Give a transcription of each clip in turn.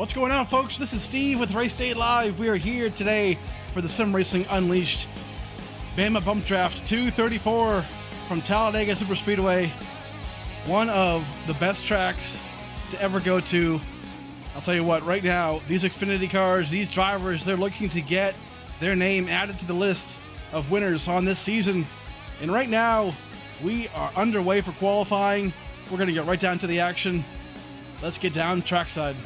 What's going on, folks? This is Steve with Race Day Live. We are here today for the Sim Racing Unleashed Bama Bump Draft 234 from Talladega Superspeedway. One of the best tracks to ever go to. I'll tell you what, right now, these Xfinity cars, these drivers, they're looking to get their name added to the list of winners on this season. And right now, we are underway for qualifying. We're going to get right down to the action. Let's get down trackside.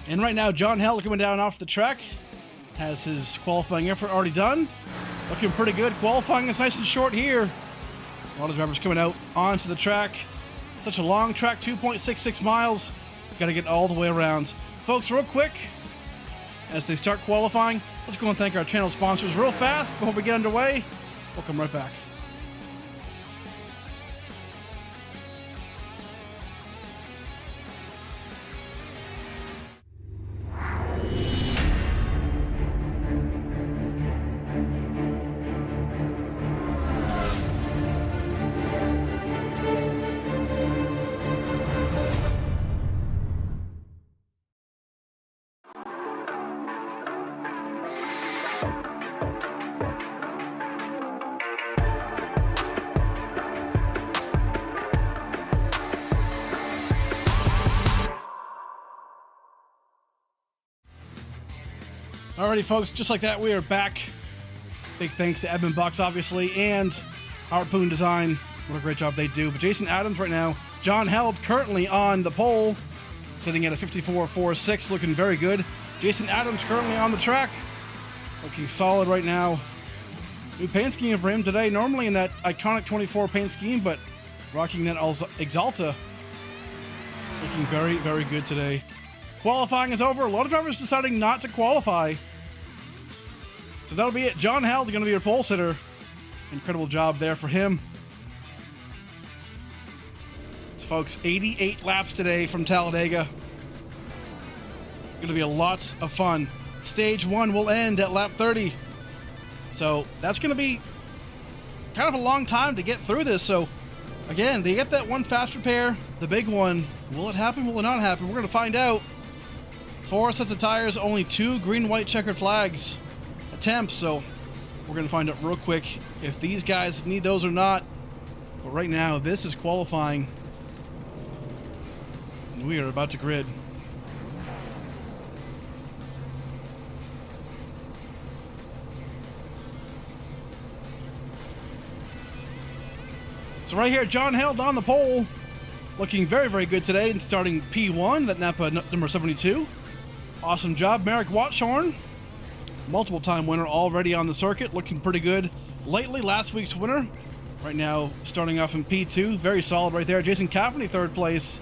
And right now, John Held coming down off the track. Has his qualifying effort already done. Looking pretty good. Qualifying is nice and short here. A lot of drivers coming out onto the track. Such a long track, 2.66 miles. Got to get all the way around. Folks, real quick, as they start qualifying, let's go and thank our channel sponsors real fast before we get underway. We'll come right back. Alrighty, folks, just like that, we are back. Big thanks to Edmund Bucks, obviously, and Harpoon Design. What a great job they do. But Jason Adams right now, John Held currently on the pole, sitting at a 54.46, looking very good. Jason Adams currently on the track, looking solid right now. New paint scheme for him today, normally in that iconic 24 paint scheme, but rocking that Exalta. Looking very, very good today. Qualifying is over. A lot of drivers deciding not to qualify. So that'll be it. John Held going to be your pole sitter. Incredible job there for him. So folks, 88 laps today from Talladega. Going to be a lot of fun. Stage 1 will end at lap 30. So that's going to be kind of a long time to get through this. So again, they get that one fast repair, the big one. Will it happen? Will it not happen? We're going to find out. 4 sets of tires, only 2 green-white checkered flags attempts, so we're going to find out real quick if these guys need those or not. But right now, this is qualifying, and we are about to grid. So right here, John Held on the pole, looking very, very good today, and starting P1, that Napa number 72. Awesome job, Merrick Watchorn. Multiple time winner already on the circuit, looking pretty good. Lately, last week's winner. Right now, starting off in P2, very solid right there. Jason Cafferty, third place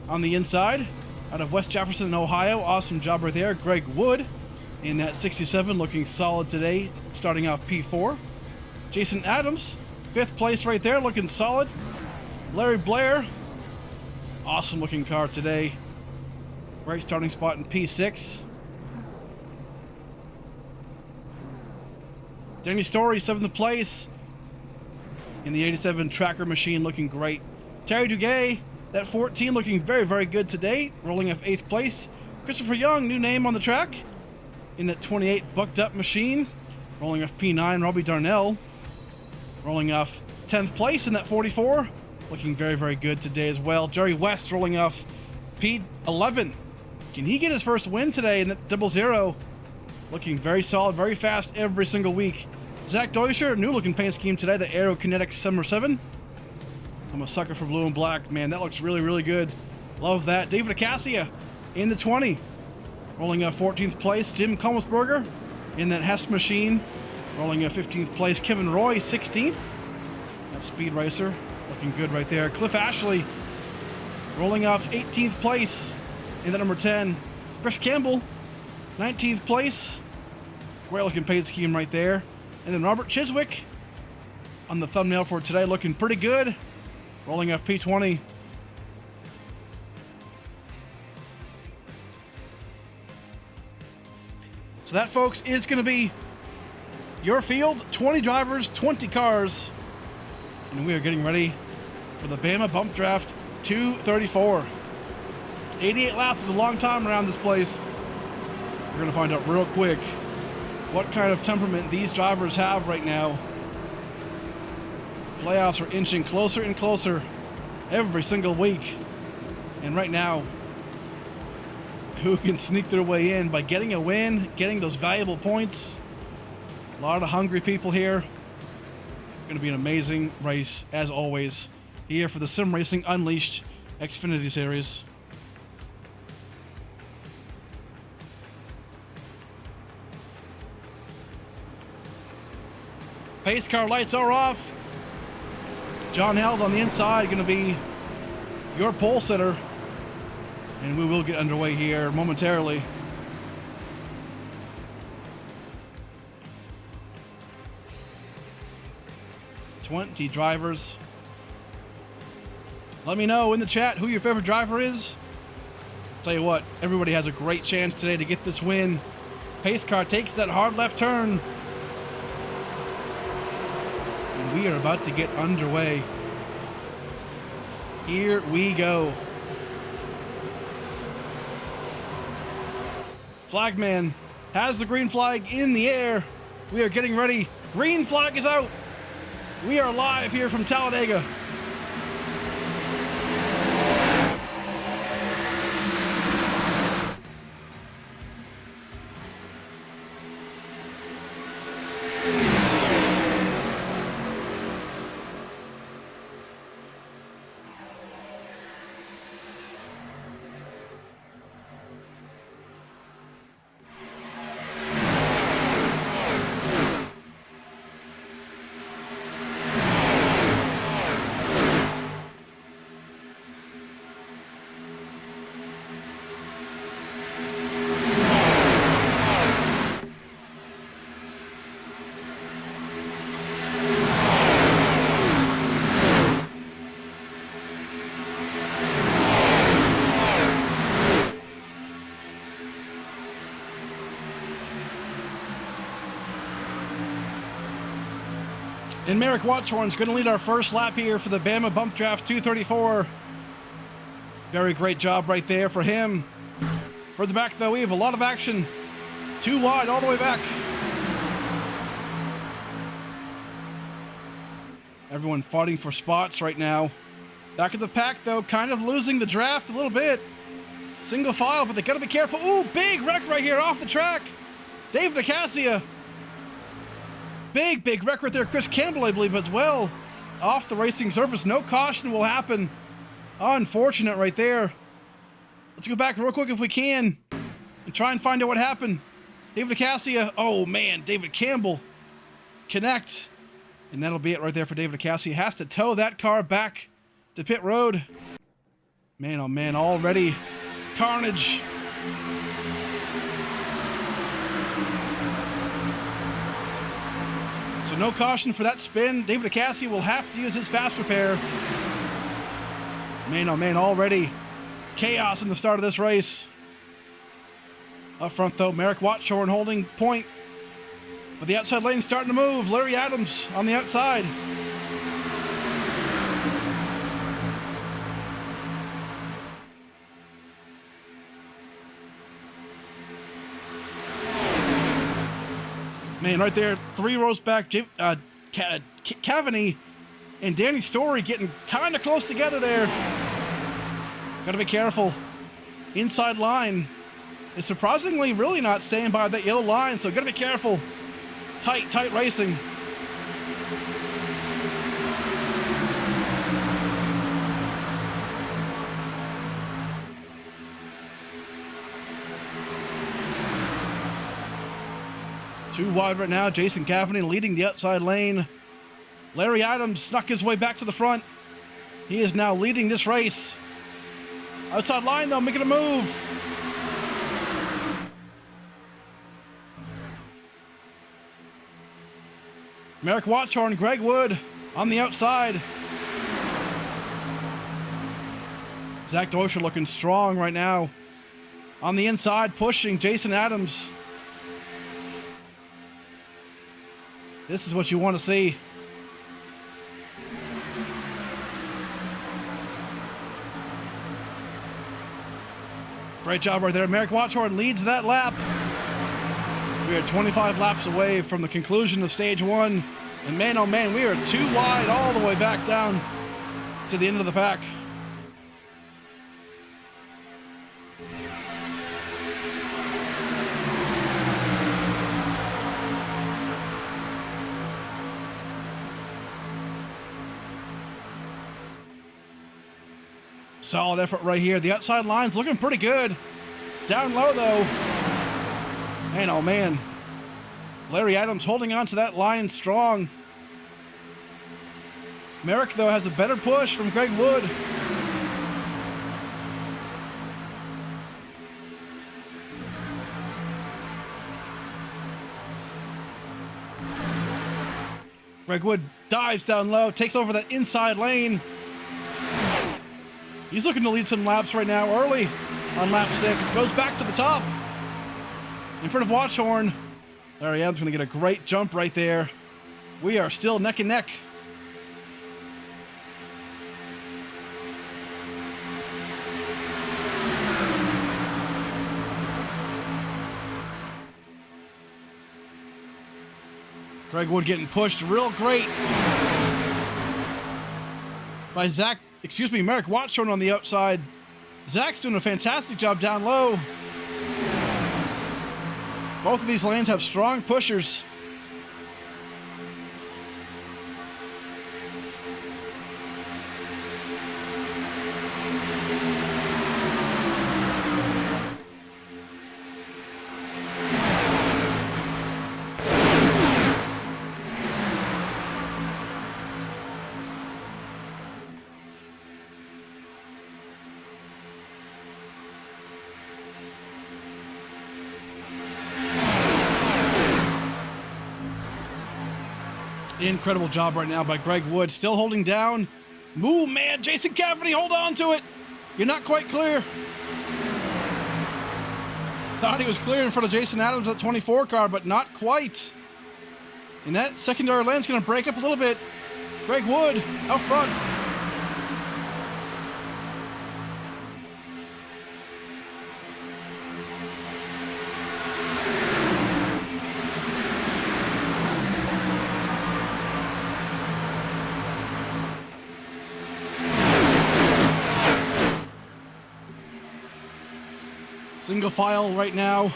on the inside, out of West Jefferson, Ohio. Awesome job right there. Greg Wood in that 67, looking solid today, starting off P4. Jason Adams, 5th place right there, looking solid. Larry Blair, awesome looking car today. Great starting spot in P6. Danny Story, 7th place in the 87 Tracker Machine, looking great. Terry Duguay, that 14, looking very, very good today, rolling off 8th place. Christopher Young, new name on the track, in that 28 Bucked Up Machine, rolling off P9. Robbie Darnell, rolling off 10th place in that 44, looking very, very good today as well. Jerry West rolling off P11. Can he get his first win today in that 00? Looking very solid, very fast every single week. Zach Deuscher, new looking paint scheme today, the Aero Kinetics Summer 7. I'm a sucker for blue and black. Man, that looks really, really good. Love that. David Acacia in the 20. Rolling a 14th place. Jim Komelsberger in that Hess machine. Rolling a 15th place. Kevin Roy, 16th. That Speed Racer. Looking good right there. Cliff Ashley rolling off 18th place in the number 10. Chris Campbell, 19th place. Great looking paint scheme right there. And then Robert Chiswick on the thumbnail for today, looking pretty good. Rolling off P20. So that, folks, is going to be your field. 20 drivers, 20 cars. And we are getting ready for the Bama Bump Draft 234. 88 laps is a long time around this place. We're going to find out real quick what kind of temperament these drivers have right now. Playoffs are inching closer and closer every single week. And right now, who can sneak their way in by getting a win, getting those valuable points? A lot of hungry people here. Going to be an amazing race, as always, here for the Sim Racing Unleashed Xfinity Series. Pace car lights are off. John Held on the inside, going to be your pole sitter. And we will get underway here momentarily. Twenty drivers. Let me know in the chat who your favorite driver is. Tell you what, everybody has a great chance today to get this win. Pace car takes that hard left turn. And we are about to get underway. Here we go. Flagman has the green flag in the air. We are getting ready. Green flag is out. We are live here from Talladega. And Merrick Watchorn's going to lead our first lap here for the Bama Bump Draft 234. Very great job right there for him. For the back, though, we have a lot of action. Too wide all the way back. Everyone fighting for spots right now. Back of the pack, though, kind of losing the draft a little bit. Single file, but they got to be careful. Ooh, big wreck right here off the track. Dave DeCassia. Big wreck right there. Chris Campbell, I believe, as well. Off the racing surface. No caution will happen. Unfortunate right there. Let's go back real quick if we can and try and find out what happened. David DeCassia. Oh, man. David Campbell. Connect. And that'll be it right there for David DeCassia. Has to tow that car back to pit road. Man, oh, man. Already carnage. So no caution for that spin. David DeCassia will have to use his fast repair. Man, oh man, already chaos in the start of this race. Up front, though, Merrick Watchorn holding point. But the outside lane starting to move. Larry Adams on the outside. Man, right there, 3 rows back, Cavani and Danny Story getting kind of close together there. Got to be careful. Inside line is surprisingly really not staying by that yellow line, so got to be careful. Tight racing. Too wide right now. Jason Cavani leading the outside lane. Larry Adams snuck his way back to the front. He is now leading this race. Outside line, though, making a move. Merrick Watchorn, Greg Wood on the outside. Zach Dosher looking strong right now. On the inside, pushing Jason Adams. This is what you want to see. Great job right there. Merrick Watchorn leads that lap. We are 25 laps away from the conclusion of stage one. And man, oh man, we are too wide all the way back down to the end of the pack. Solid effort right here. The outside line's looking pretty good. Down low, though. Man, oh man. Larry Adams holding on to that line strong. Merrick, though, has a better push from Greg Wood. Greg Wood dives down low, takes over that inside lane. He's looking to lead some laps right now early on lap 6. Goes back to the top. In front of Watchorn. Larry Adams going to get a great jump right there. We are still neck and neck. Greg Wood getting pushed real great by Merrick Watchorn on the outside. Zach's doing a fantastic job down low. Both of these lanes have strong pushers. Incredible job right now by Greg Wood. Still holding down. Ooh, man, Jason Cafferty, hold on to it. You're not quite clear. Thought he was clear in front of Jason Adams at 24 car, but not quite. And that secondary lane's going to break up a little bit. Greg Wood out front. Single file right now.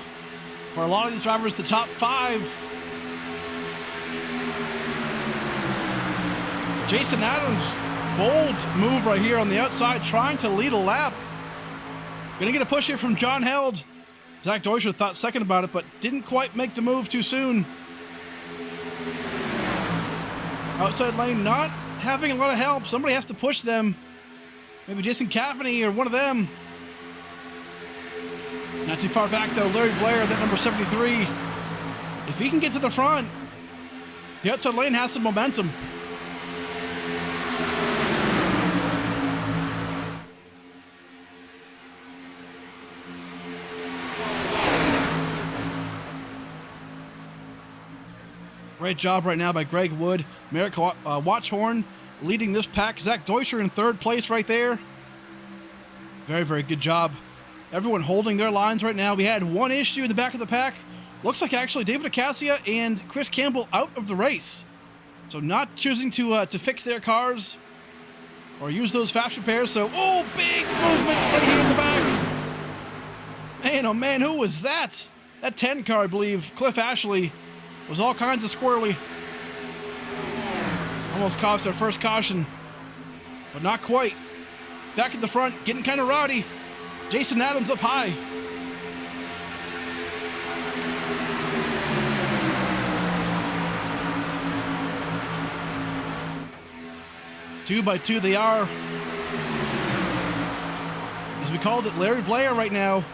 For a lot of these drivers, the top 5. Jason Adams, bold move right here on the outside, trying to lead a lap. Gonna get a push here from John Held. Zach Deutscher thought second about it, but didn't quite make the move too soon. Outside lane not having a lot of help. Somebody has to push them. Maybe Jason Cafferty or one of them. Not too far back, though. Larry Blair, that number 73. If he can get to the front, the outside lane has some momentum. Great job right now by Greg Wood. Merrick Watchorn leading this pack. Zach Deutscher in third place right there. Very, very good job. Everyone holding their lines right now. We had one issue in the back of the pack. Looks like actually David Acacia and Chris Campbell out of the race. So not choosing to fix their cars or use those fast repairs. So, oh, big movement right here in the back. Man, oh man, who was that? That 10 car, I believe, Cliff Ashley, was all kinds of squirrely. Almost cost our first caution, but not quite. Back at the front, getting kind of rowdy. Jason Adams up high. Two by two they are. As we called it, Larry Blair right now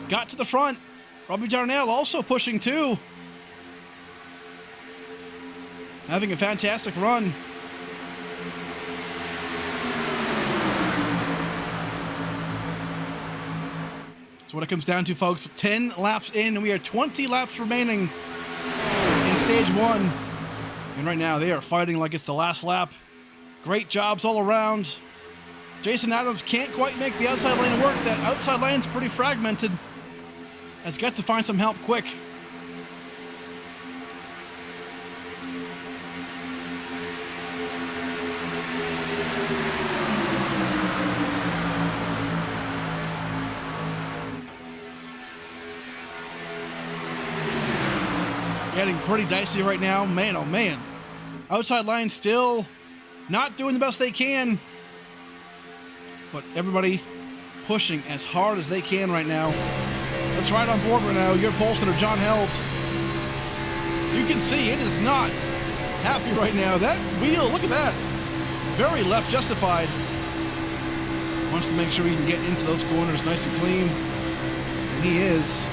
got to the front. Robbie Darnell also pushing too. Having a fantastic run. That's what it comes down to, folks. 10 laps in, and we are 20 laps remaining in stage one. And right now they are fighting like it's the last lap. Great jobs all around. Jason Adams can't quite make the outside lane work. That outside lane's pretty fragmented. Has got to find some help quick. Getting pretty dicey right now. Man, oh man. Outside line still not doing the best they can. But everybody pushing as hard as they can right now. Let's ride on board right now. Your pole sitter, John Held. You can see it is not happy right now. That wheel, look at that. Very left justified. Wants to make sure he can get into those corners nice and clean. And he is.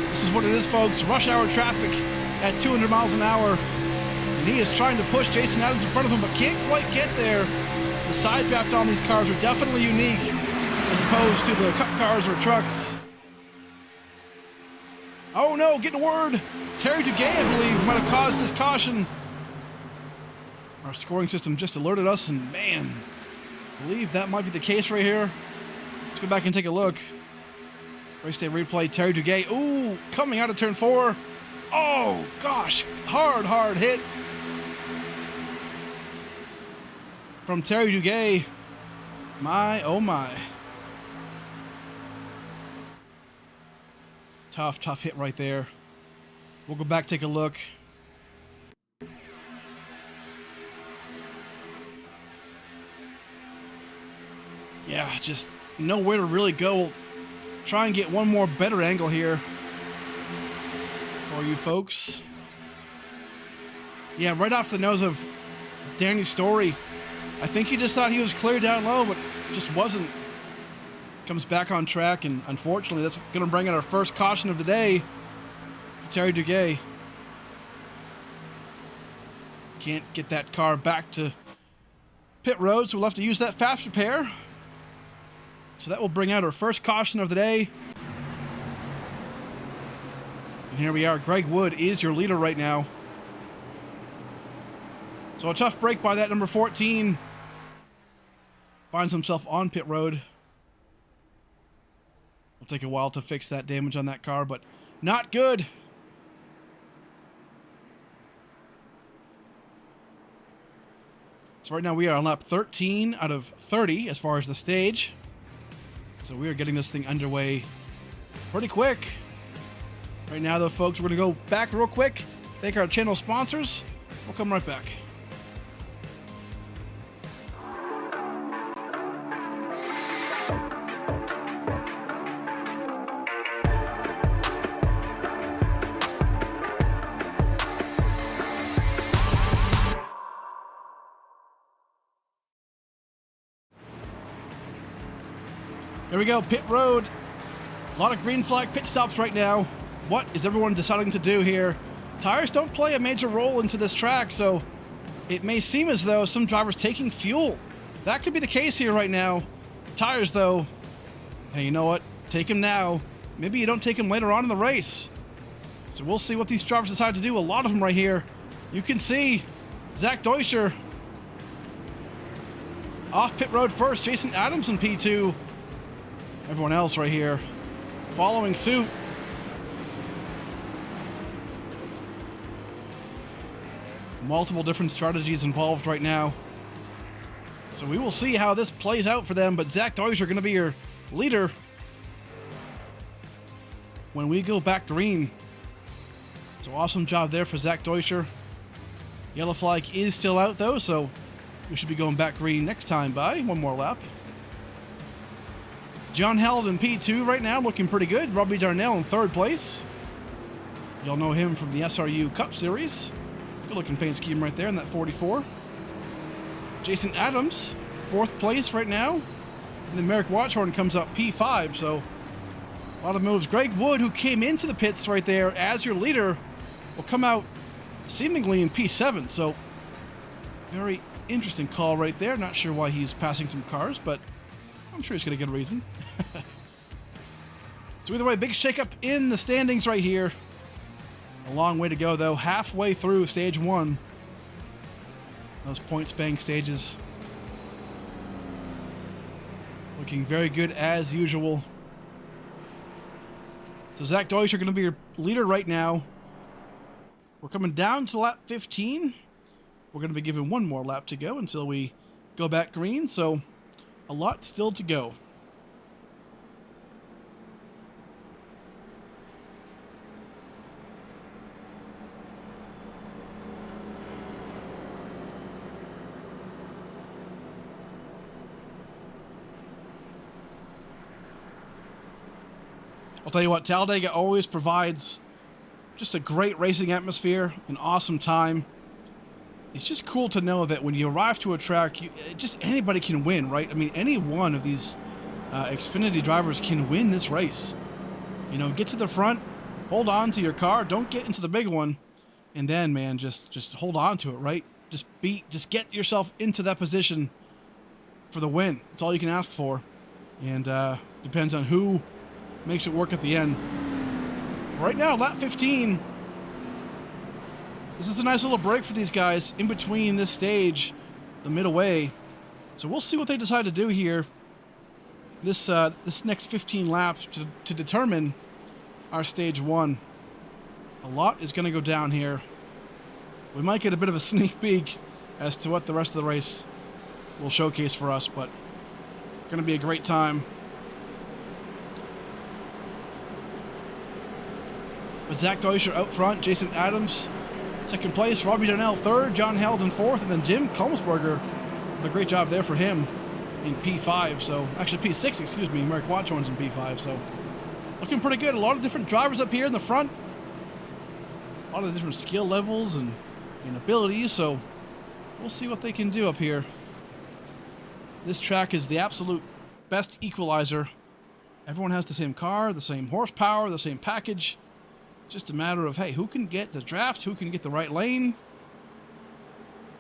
This is what it is, folks. Rush hour traffic at 200 miles an hour. And he is trying to push Jason Adams in front of him, but can't quite get there. The side draft on these cars are definitely unique as opposed to the cup cars or trucks. Oh no, getting word. Terry Duguay, I believe, might have caused this caution. Our scoring system just alerted us, and man, I believe that might be the case right here. Let's go back and take a look. Race day replay, Terry Duguay. Ooh, coming out of turn 4. Oh, gosh. Hard hit. From Terry Duguay. My, oh my. Tough hit right there. We'll go back, take a look. Yeah, just nowhere to really go. Try and get one more better angle here for you folks. Yeah, right off the nose of Danny Story. I think he just thought he was clear down low, but just wasn't. Comes back on track, and unfortunately that's going to bring in our first caution of the day for Terry Duguay. Can't get that car back to pit road, so we'll have to use that fast repair. So that will bring out our first caution of the day. And here we are. Greg Wood is your leader right now. So a tough break by that number 14. Finds himself on pit road. It'll take a while to fix that damage on that car, but not good. So right now we are on lap 13 out of 30 as far as the stage. So we are getting this thing underway pretty quick. Right now, though, folks, we're going to go back real quick, thank our channel sponsors. We'll come right back. There we go, pit road. A lot of green flag pit stops right now. What is everyone deciding to do here? Tires don't play a major role into this track, so it may seem as though some drivers taking fuel. That could be the case here right now. Tires, though, hey, you know what? Take them now. Maybe you don't take them later on in the race. So we'll see what these drivers decide to do. A lot of them right here. You can see Zach Deuscher off pit road first. Jason Adams in P2. Everyone else right here following suit. Multiple different strategies involved right now. So we will see how this plays out for them, but Zach Deuscher going to be your leader when we go back green. So awesome job there for Zach Deuscher. Yellow flag is still out though, so we should be going back green next time by one more lap. John Held in P2 right now, looking pretty good. Robbie Darnell in 3rd place. Y'all know him from the SRU Cup Series. Good looking paint scheme right there in that 44. Jason Adams, 4th place right now. And then Merrick Watchhorn comes up P5, so a lot of moves. Greg Wood, who came into the pits right there as your leader, will come out seemingly in P7, so very interesting call right there. Not sure why he's passing some cars, but I'm sure he's got a good reason. So either way, big shakeup in the standings right here. A long way to go, though. Halfway through stage 1. Those points bank stages. Looking very good as usual. So Zach Deutscher going to be your leader right now. We're coming down to lap 15. We're going to be given one more lap to go until we go back green. So a lot still to go. I'll tell you what, Talladega always provides just a great racing atmosphere, an awesome time. It's just cool to know that when you arrive to a track, just anybody can win, right? I mean, any one of these Xfinity drivers can win this race. You know, get to the front, hold on to your car, don't get into the big one, and then, man, just hold on to it, right? Just get yourself into that position for the win. That's all you can ask for, and depends on who makes it work at the end. Right now, lap 15. This is a nice little break for these guys in between this stage, the middle way. So we'll see what they decide to do here. This next 15 laps to determine our stage 1. A lot is going to go down here. We might get a bit of a sneak peek as to what the rest of the race will showcase for us, but it's going to be a great time. With Zach Deutscher out front, Jason Adams second place, Robbie Darnell third, John Heldon fourth, and then Jim Kulmsberger. A great job there for him in P5. So actually P6, excuse me. Mark Watchorn's in P5. So looking pretty good. A lot of different drivers up here in the front. A lot of different skill levels and abilities. So we'll see what they can do up here. This track is the absolute best equalizer. Everyone has the same car, the same horsepower, the same package. Just a matter of, hey, who can get the draft, who can get the right lane.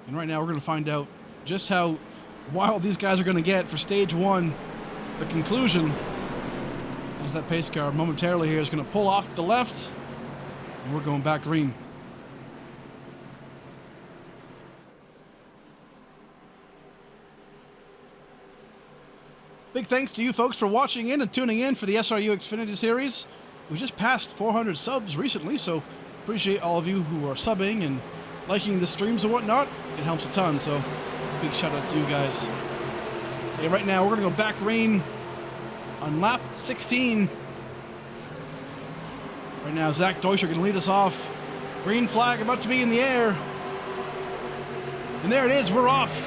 And right now we're going to find out just how wild these guys are going to get for stage 1. The conclusion, as that pace car momentarily here is going to pull off to the left, and we're going back green. Big thanks to you folks for watching in and tuning in for the SRU Xfinity Series. We just passed 400 subs recently, so appreciate all of you who are subbing and liking the streams and whatnot. It helps a ton, so big shout out to you guys. Hey, right now we're going to go back green on lap 16. Right now Zach Deutscher going to lead us off. Green flag about to be in the air. And there it is, we're off.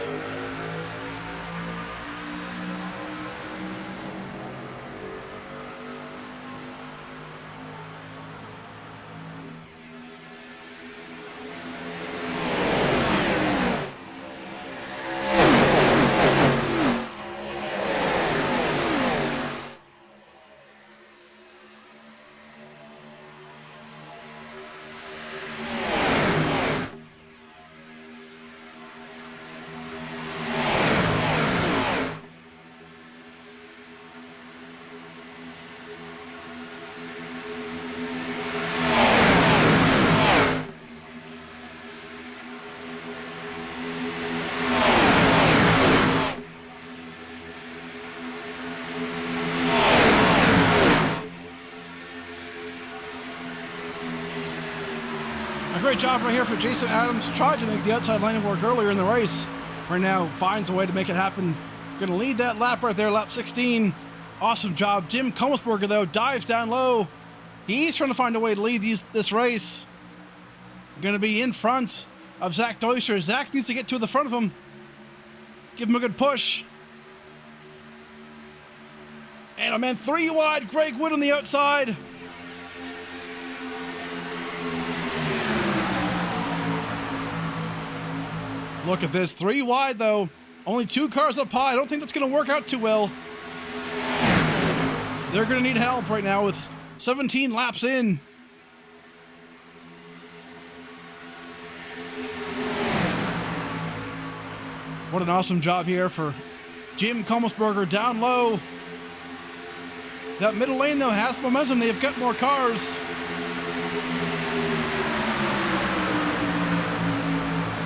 Great job right here for Jason Adams. Tried to make the outside lane work earlier in the race. Right now finds a way to make it happen. Going to lead that lap right there, lap 16. Awesome job. Jim Kulmsberger, though, dives down low. He's trying to find a way to lead this race. Going to be in front of Zach Deutscher. Zach needs to get to the front of him. Give him a good push. And, oh man, 3 wide. Greg Wood on the outside. Look at this, 3 wide though. Only 2 cars up high. I don't think that's going to work out too well. They're going to need help right now with 17 laps in. What an awesome job here for Jim Kulmsberger down low. That middle lane though has momentum. They've got more cars.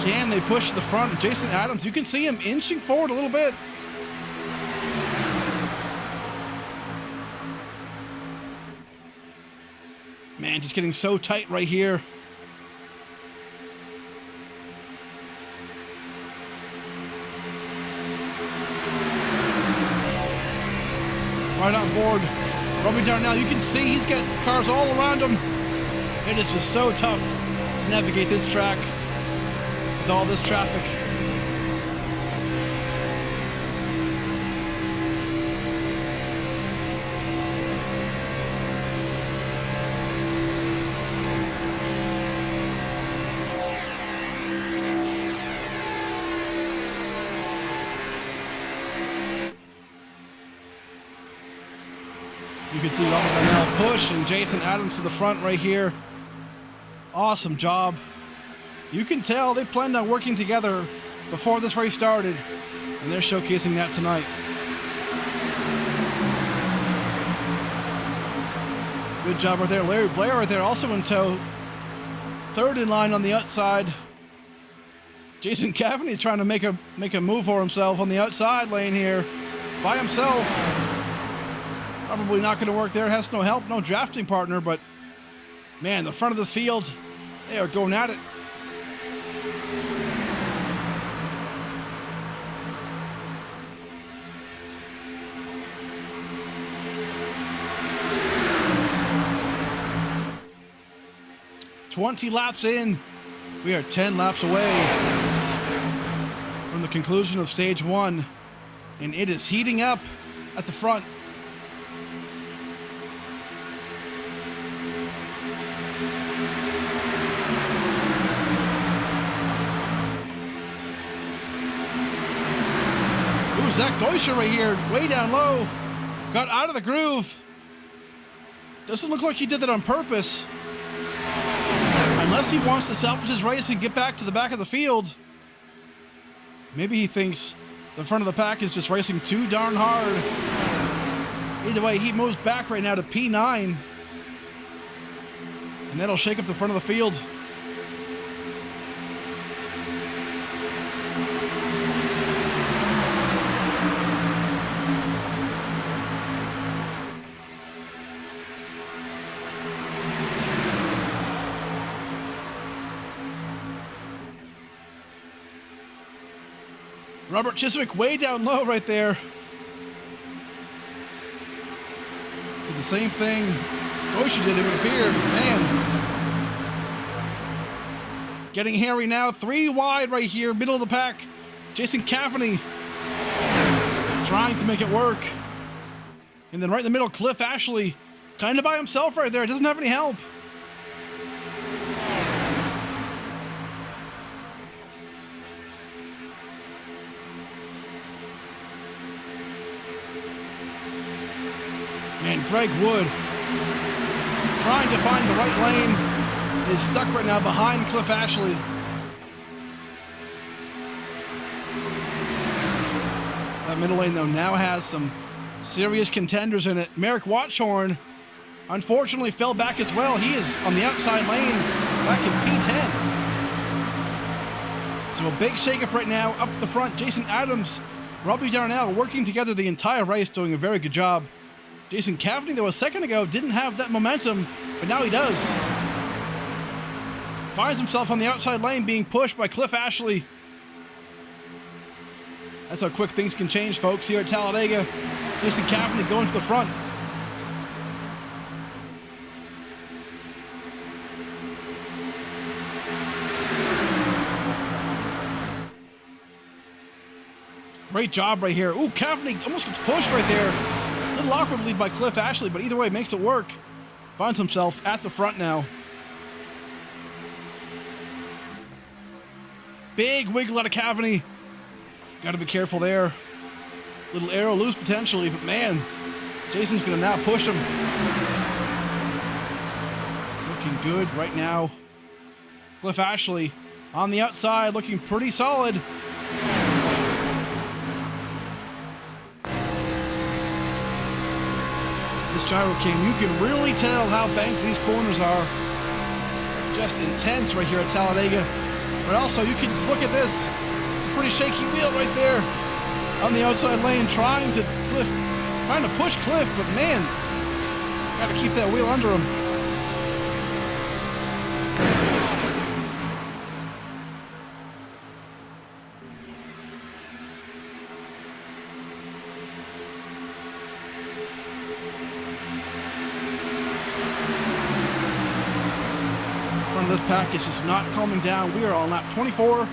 Can they push to the front? Jason Adams, you can see him inching forward a little bit. Man, just getting so tight right here. Right on board. Robbie Darnell, you can see he's got cars all around him. It is just so tough to navigate this track with all this traffic. You can see Robert Darnell push and Jason Adams to the front right here. Awesome job. You can tell they planned on working together before this race started, and they're showcasing that tonight. Good job right there. Larry Blair right there, also in tow. Third in line on the outside. Jason Cavany trying to make a move for himself on the outside lane here by himself. Probably not going to work there. Has no help, no drafting partner, but man, the front of this field, they are going at it. "20 laps in, we are 10 laps away from the conclusion of stage one, and it is heating up at the front. Ooh, Zach Deuscher right here, way down low, got out of the groove. Doesn't look like he did that on purpose. Unless he wants to salvage his race and get back to the back of the field. Maybe he thinks the front of the pack is just racing too darn hard. Either way, he moves back right now to P9. And that'll shake up the front of the field. Robert Chiswick way down low right there. Did the same thing Deuscher did, it would appear. Man. Getting hairy now. 3 wide right here, middle of the pack. Jason Cavany trying to make it work. And then right in the middle, Cliff Ashley kind of by himself right there. Doesn't have any help. And Greg Wood, trying to find the right lane, is stuck right now behind Cliff Ashley. That middle lane, though, now has some serious contenders in it. Merrick Watchorn, unfortunately, fell back as well. He is on the outside lane, back in P10. So a big shakeup right now up the front. Jason Adams, Robbie Darnell working together the entire race, doing a very good job. Jason Cavany, though, a second ago didn't have that momentum, but now he does. Finds himself on the outside lane being pushed by Cliff Ashley. That's how quick things can change, folks, here at Talladega. Jason Cavany going to the front. Great job right here. Ooh, Cavany almost gets pushed right there. A little awkwardly by Cliff Ashley, but either way, makes it work. Finds himself at the front now. Big wiggle out of Cavany. Got to be careful there. Little arrow loose potentially, but man, Jason's going to now push him. Looking good right now. Cliff Ashley on the outside, looking pretty solid. This gyro cam, you can really tell how banked these corners are. Just intense right here at Talladega. But also, you can look at this. It's a pretty shaky wheel right there on the outside lane, trying to push Cliff, but man, got to keep that wheel under him. This pack is just not calming down. We are on lap 24.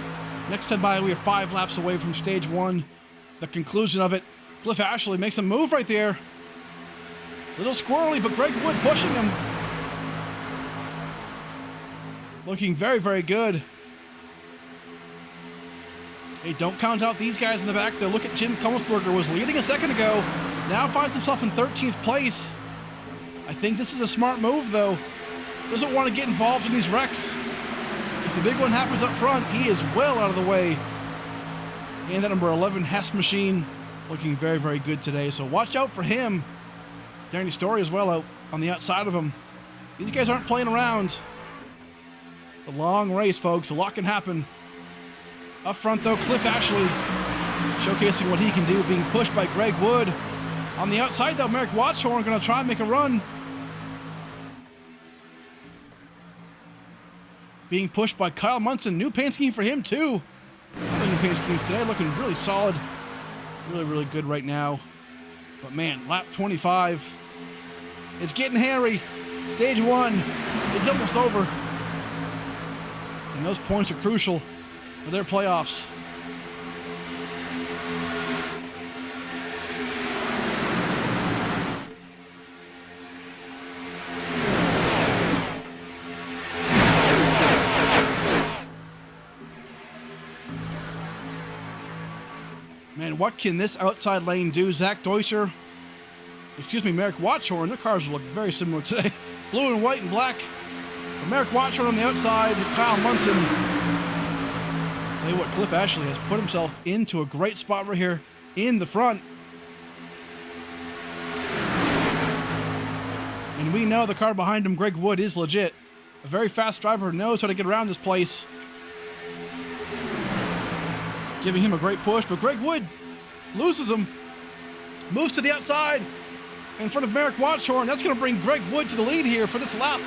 Next time by, we are 5 laps away from stage 1. The conclusion of it. Cliff Ashley makes a move right there. Little squirrely, but Greg Wood pushing him. Looking very, very good. Hey, don't count out these guys in the back, though. Look at Jim Kommelsberger, was leading a second ago. Now finds himself in 13th place. I think this is a smart move, though. Doesn't want to get involved in these wrecks. If the big one happens up front, he is well out of the way. And that number 11 Hess machine looking very, very good today. So watch out for him. Danny Story as well out on the outside of him. These guys aren't playing around. The long race, folks. A lot can happen. Up front, though, Cliff Ashley showcasing what he can do, being pushed by Greg Wood. On the outside, though, Merrick Watchorn going to try and make a run. Being pushed by Kyle Munson. New paint scheme for him, too. New paint schemes today looking really solid. Really, really good right now. But, man, lap 25. It's getting hairy. Stage 1. It's almost over. And those points are crucial for their playoffs. Man, what can this outside lane do? Zach Deuscher, Merrick Watchorn. Their cars look very similar today. Blue and white and black. But Merrick Watchorn on the outside, Kyle Munson. Tell you what, Cliff Ashley has put himself into a great spot right here in the front. And we know the car behind him, Greg Wood, is legit. A very fast driver who knows how to get around this place. Giving him a great push, but Greg Wood loses him. Moves to the outside in front of Merrick Watchorn. That's going to bring Greg Wood to the lead here for this lap.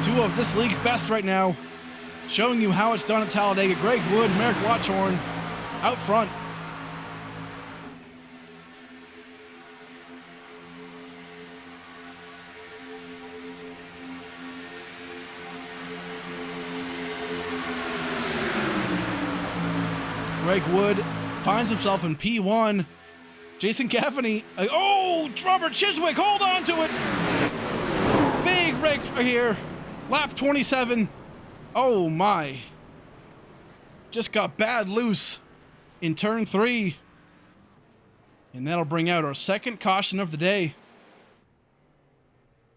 Two of this league's best right now, showing you how it's done at Talladega. Greg Wood, Merrick Watchorn out front. Greg Wood finds himself in P1. Jason Gaffney. Oh, Robert Chiswick, hold on to it. Big wreck here. Lap 27. Oh, my. Just got bad loose in turn 3. And that'll bring out our second caution of the day.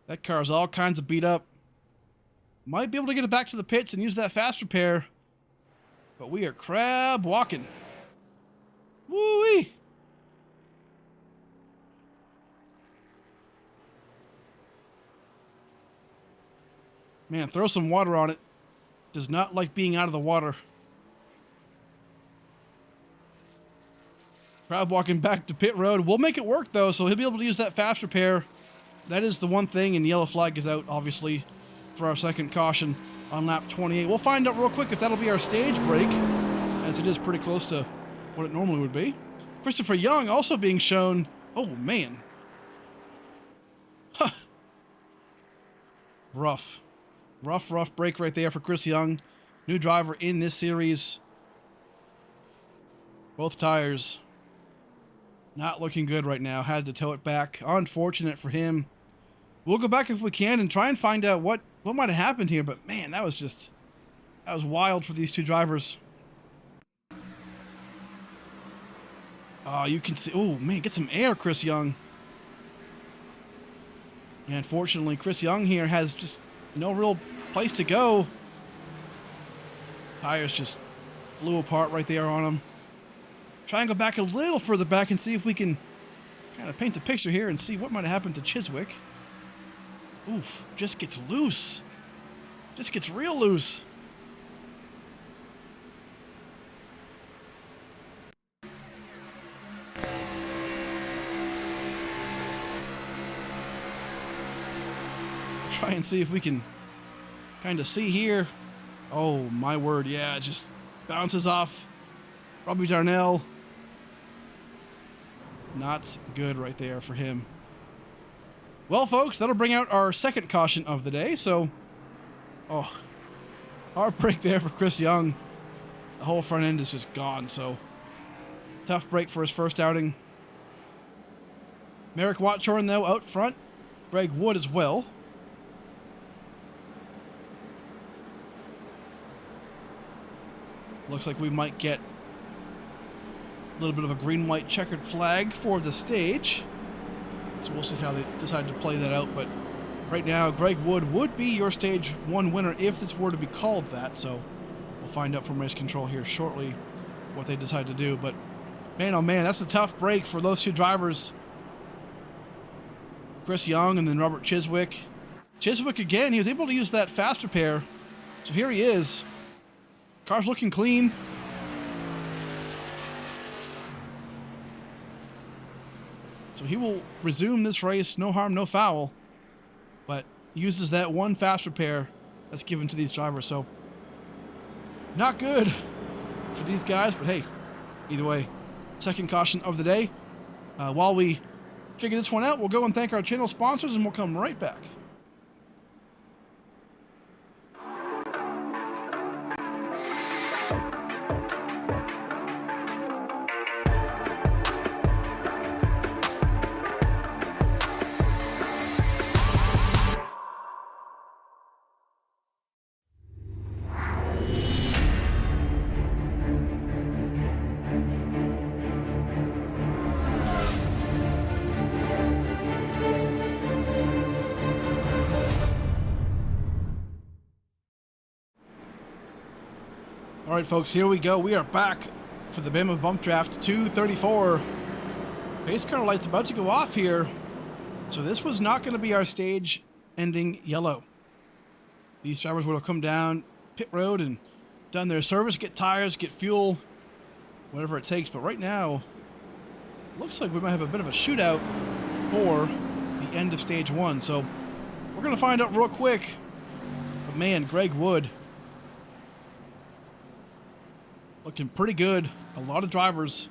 That car's all kinds of beat up. Might be able to get it back to the pits and use that fast repair. But we are crab walking. Woo-wee. Man, throw some water on it. Does not like being out of the water. Crab walking back to pit road. We'll make it work, though, so he'll be able to use that fast repair. That is the one thing, and yellow flag is out, obviously, for our second caution on lap 28. We'll find out real quick if that'll be our stage break, as it is pretty close to what it normally would be. Christopher Young also being shown. Oh, man. Huh. Rough break right there for Chris Young. New driver in this series. Both tires not looking good right now. Had to tow it back. Unfortunate for him. We'll go back if we can and try and find out what might have happened here. But, man, that was wild for these two drivers. Oh, you can see. Oh, man, get some air, Chris Young. And unfortunately, Chris Young here has just no real place to go. Tires just flew apart right there on him. Try and go back a little further back and see if we can kind of paint the picture here and see what might have happened to Chiswick. Oof, just gets loose. Just gets real loose. Try and see if we can kind of see here. Oh, my word. Yeah, it just bounces off Robbie Darnell. Not good right there for him. Well, folks, that'll bring out our second caution of the day. So, oh, hard break there for Chris Young. The whole front end is just gone. So, tough break for his first outing. Merrick Watchorn, though, out front. Greg Wood as well. Looks like we might get a little bit of a green-white checkered flag for the stage. So we'll see how they decide to play that out. But right now, Greg Wood would be your stage 1 winner if this were to be called that. So we'll find out from race control here shortly what they decide to do. But man, oh man, that's a tough break for those two drivers. Chris Young and then Robert Chiswick. Chiswick again, he was able to use that faster pair. So here he is. Car's looking clean. So he will resume this race, no harm, no foul, but uses that one fast repair that's given to these drivers. So not good for these guys, but hey, either way, second caution of the day. While we figure this one out, we'll go and thank our channel sponsors and we'll come right back. All right, folks, here we go. We are back for the Bama Bump Draft 234. Pace car light's about to go off here. So this was not going to be our stage ending yellow. These drivers would have come down pit road and done their service, get tires, get fuel, whatever it takes. But right now, looks like we might have a bit of a shootout for the end of stage 1. So we're going to find out real quick. But man, Greg Wood looking pretty good. A lot of drivers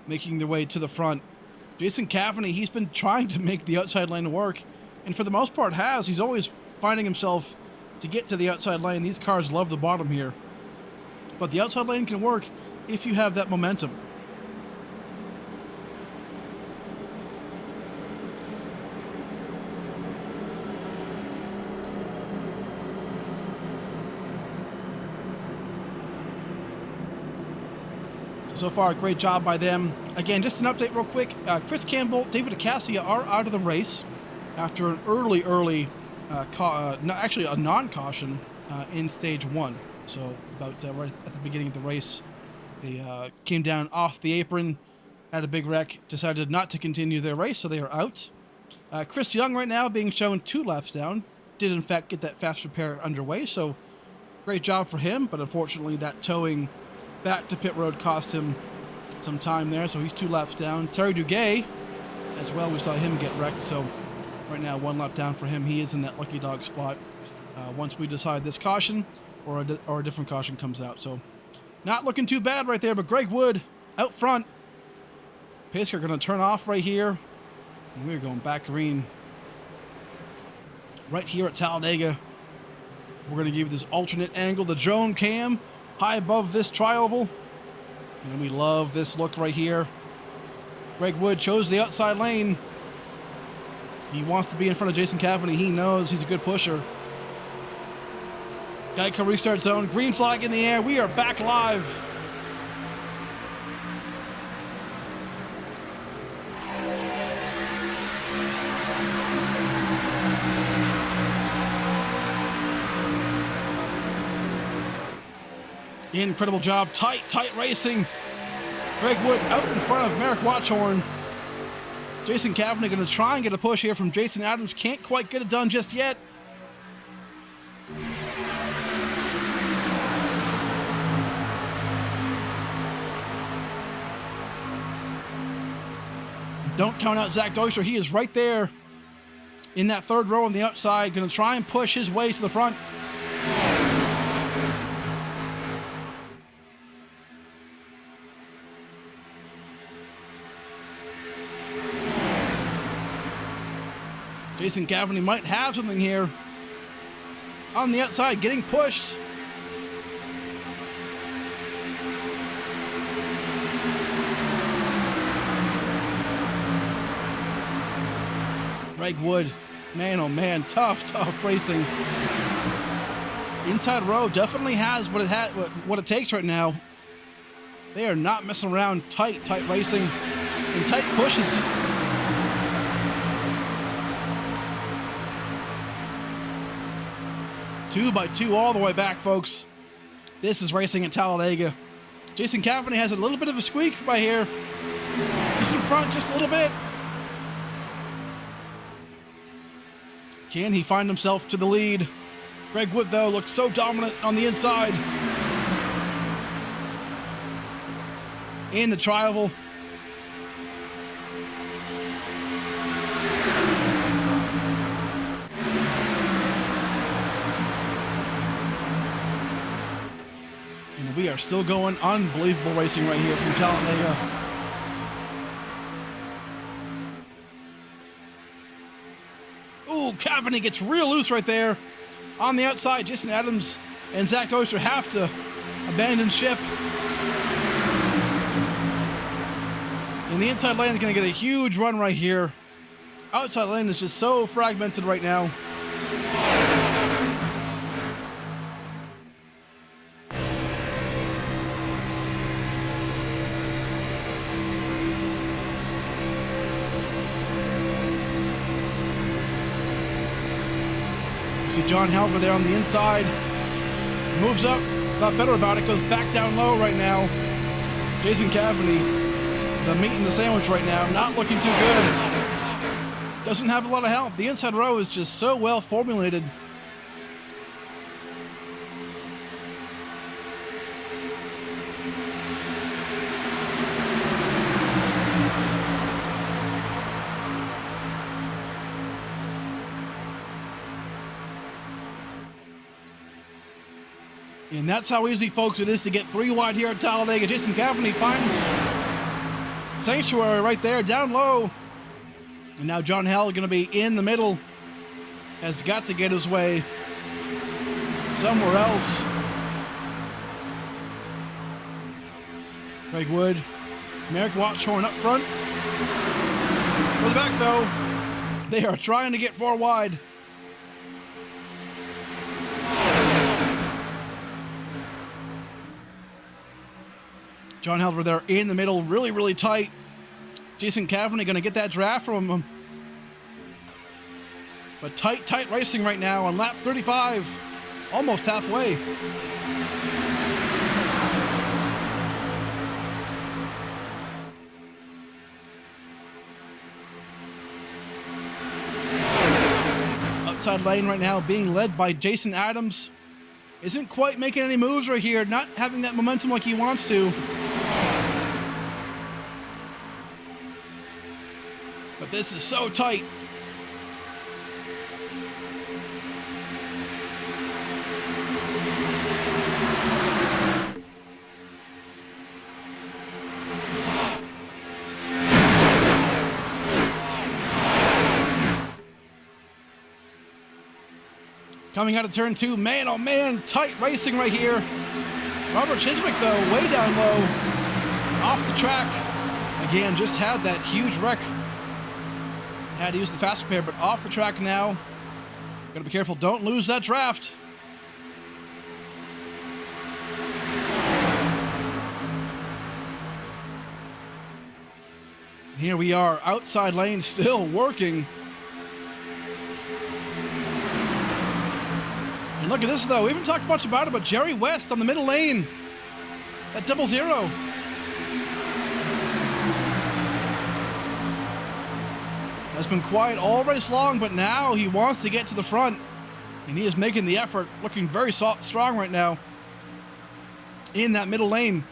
making their way to the front. Jason Cavany, he's been trying to make the outside lane work, and for the most part has. He's always finding himself to get to the outside lane. These cars love the bottom here. But the outside lane can work if you have that momentum. So far, great job by them. Again, just an update real quick. Chris Campbell, David Acacia are out of the race after an early, actually a non-caution in stage 1. So about right at the beginning of the race, they came down off the apron, had a big wreck, decided not to continue their race, so they are out. Chris Young right now being shown 2 laps down, did in fact get that fast repair underway, so great job for him, but unfortunately that towing back to pit road cost him some time there, so he's 2 laps down. Terry Duguay as well, we saw him get wrecked, so right now 1 lap down for him. He is in that lucky dog spot once we decide this caution or a different caution comes out. So not looking too bad right there, but Greg Wood out front. Pace car going to turn off right here, and we're going back green right here at Talladega. We're going to give this alternate angle, the drone cam, high above this tri-oval, and we love this look right here. Greg Wood chose the outside lane. He wants to be in front of Jason Cavany. He knows he's a good pusher. Geico restart zone, green flag in the air. We are back live. Incredible job, tight racing. Greg Wood out in front of Merrick Watchorn. Jason Kavanagh going to try and get a push here from Jason Adams. Can't quite get it done just yet. Don't count out Zach Deutscher. He is right there in that third row on the outside. Going to try and push his way to the front. Jason Kavanagh might have something here. On the outside, getting pushed. Greg Wood, man oh man, tough racing. Inside row definitely has what it takes right now. They are not messing around. Tight racing and tight pushes. Two by two all the way back, folks. This is racing at Talladega. Jason Kavanagh has a little bit of a squeak by here. He's in front just a little bit. Can he find himself to the lead? Greg Wood, though, looks so dominant on the inside. In the tri-oval. And we are still going. Unbelievable racing right here from Talladega. Ooh, Kavanagh gets real loose right there. On the outside, Jason Adams and Zach Deutscher have to abandon ship. And the inside lane is going to get a huge run right here. Outside lane is just so fragmented right now. John Halver there on the inside. Moves up. Thought better about it. Goes back down low right now. Jason Kavanagh, the meat in the sandwich right now. Not looking too good. Doesn't have a lot of help. The inside row is just so well formulated. And that's how easy, folks, it is to get three wide here at Talladega. Jason Kavanagh finds sanctuary right there, down low. And now John Hell going to be in the middle. Has got to get his way somewhere else. Greg Wood, Merrick Watchorn up front. For the back, though, they are trying to get four wide. John Helver there in the middle, really tight. Jason Kavanagh going to get that draft from him. But tight racing right now on lap 35. Almost halfway. Outside lane right now being led by Jason Adams. Isn't quite making any moves right here. Not having that momentum like he wants to. But this is so tight. Coming out of turn two, man, oh man, tight racing right here. Robert Chiswick, though, way down low, off the track. Again, just had that huge wreck. Had to use the fast repair, but off the track now. Gotta be careful, don't lose that draft. Here we are, outside lane still working. And look at this, though. We haven't talked much about it, but Jerry West on the middle lane. That 00. has been quiet all race long, but now he wants to get to the front, and he is making the effort, looking very strong right now in that middle lane.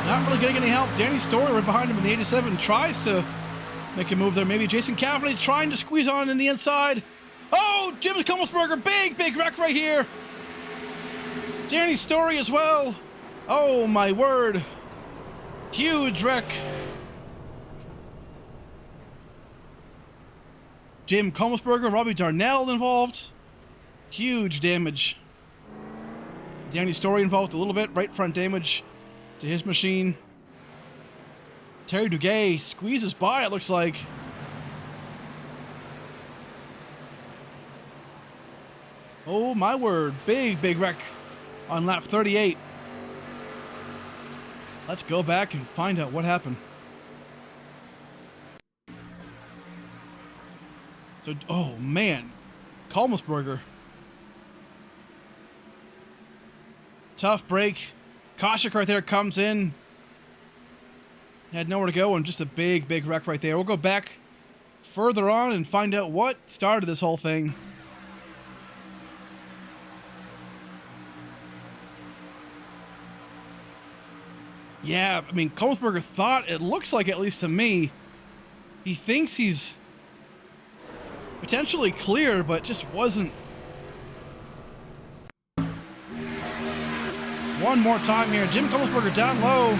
Not really getting any help. Danny Story right behind him in the 87 tries to make a move there. Maybe Jason Cavalier trying to squeeze on in the inside. Oh, Jim Kummelsberger, big wreck right here. Danny Story as well. Oh my word. Huge wreck. Jim Kummelsberger, Robbie Darnell involved. Huge damage. Danny Story involved a little bit, right front damage to his machine. Terry Duguay squeezes by, it looks like. Oh my word, big wreck on lap 38. Let's go back and find out what happened. So, oh man, Kummelsberger. Tough break. Koshik right there comes in. Had nowhere to go and just a big wreck right there. We'll go back further on and find out what started this whole thing. Yeah, I mean, Kummelsberger thought, it looks like, at least to me, he thinks he's potentially clear, but just wasn't. One more time here. Jim Kummelsberger down low.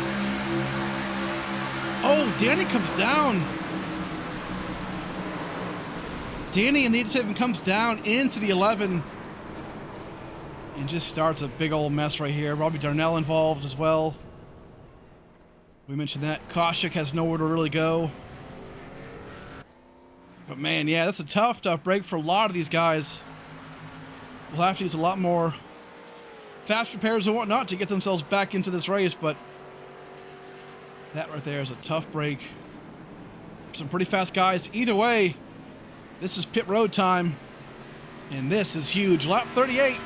Oh, Danny comes down. Danny in the 87 comes down into the 11 and just starts a big old mess right here. Robbie Darnell involved as well. We mentioned that. Koshik has nowhere to really go. But man, yeah, that's a tough break for a lot of these guys. We'll have to use a lot more fast repairs and whatnot to get themselves back into this race, but that right there is a tough break. Some pretty fast guys. Either way, this is pit road time, and this is huge. Lap 38.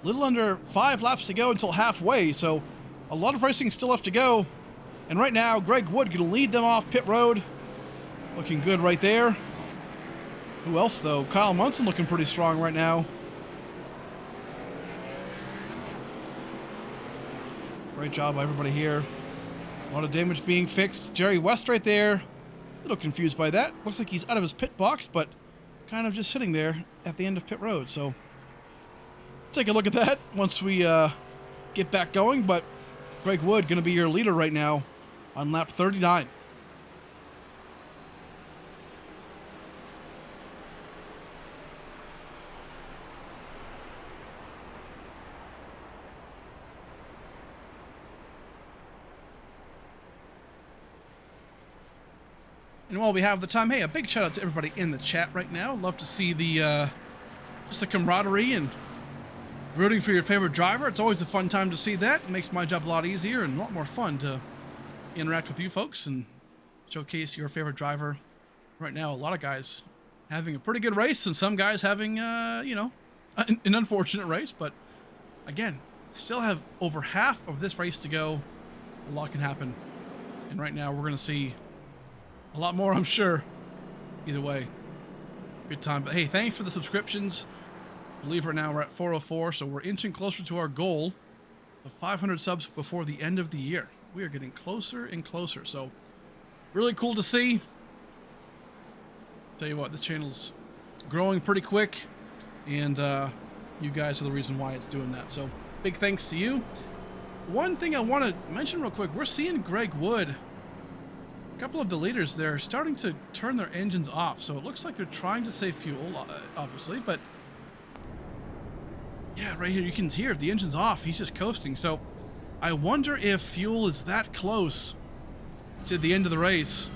Little under 5 laps to go until halfway, so a lot of racing still left to go. And right now, Greg Wood going to lead them off pit road. Looking good right there. Who else, though? Kyle Munson looking pretty strong right now. Great job by everybody here. A lot of damage being fixed. Jerry West right there. A little confused by that. Looks like he's out of his pit box, but kind of just sitting there at the end of pit road. So take a look at that once we get back going. But Greg Wood going to be your leader right now on lap 39. And while we have the time, hey, a big shout out to everybody in the chat right now. Love to see the just the camaraderie and rooting for your favorite driver. It's always a fun time to see that. It makes my job a lot easier and a lot more fun to interact with you folks and showcase your favorite driver. Right now, a lot of guys having a pretty good race and some guys having, you know, an unfortunate race. But again, still have over half of this race to go. A lot can happen. And right now, we're going to see a lot more, I'm sure. Either way, good time. But hey, thanks for the subscriptions. I believe right now we're at 404, so we're inching closer to our goal of 500 subs before the end of the year. We are getting closer and closer, so really cool to see. Tell you what, this channel's growing pretty quick, and you guys are the reason why it's doing that. So big thanks to you. One thing I want to mention real quick, we're seeing Greg Wood. A couple of the leaders there starting to turn their engines off, so it looks like they're trying to save fuel, obviously, but yeah, right here you can hear the engine's off. He's just coasting, so I wonder if fuel is that close to the end of the race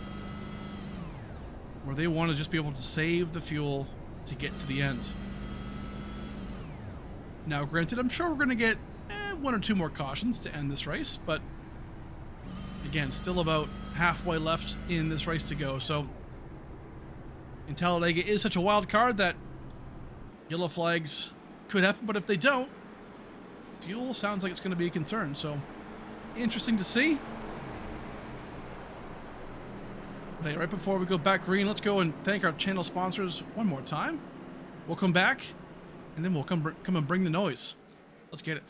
where they want to just be able to save the fuel to get to the end. Now, granted, I'm sure we're going to get one or two more cautions to end this race, but again, still about halfway left in this race to go. So, and Talladega is such a wild card that yellow flags could happen, but if they don't, fuel sounds like it's going to be a concern. So interesting to see. But hey, right before we go back green, let's go and thank our channel sponsors one more time. We'll come back, and then we'll come and bring the noise. Let's get it.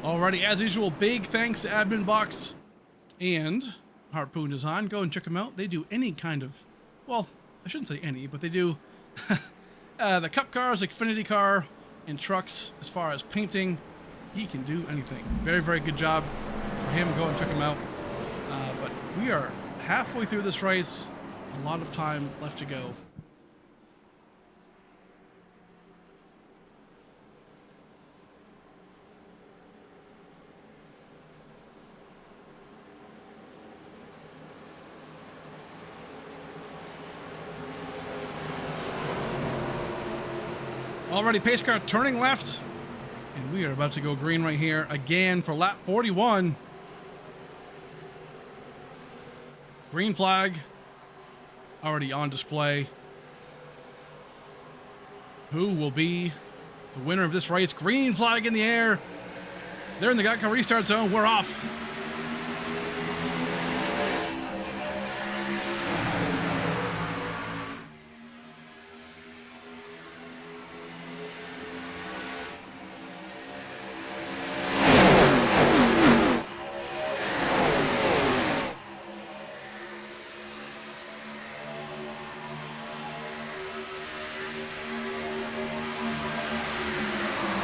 Alrighty, as usual, big thanks to Admin Box and Harpoon Design. Go and check them out. They do any kind of, well, I shouldn't say any, but they do the cup cars, Xfinity car, and trucks. As far as painting, he can do anything. Very, very good job for him. Go and check him out. But we are halfway through this race. A lot of time left to go. Already pace car turning left, and we are about to go green right here again for lap 41. Green flag already on display. Who will be the winner of this race? Green flag in the air. They're in the Geico restart zone. We're off.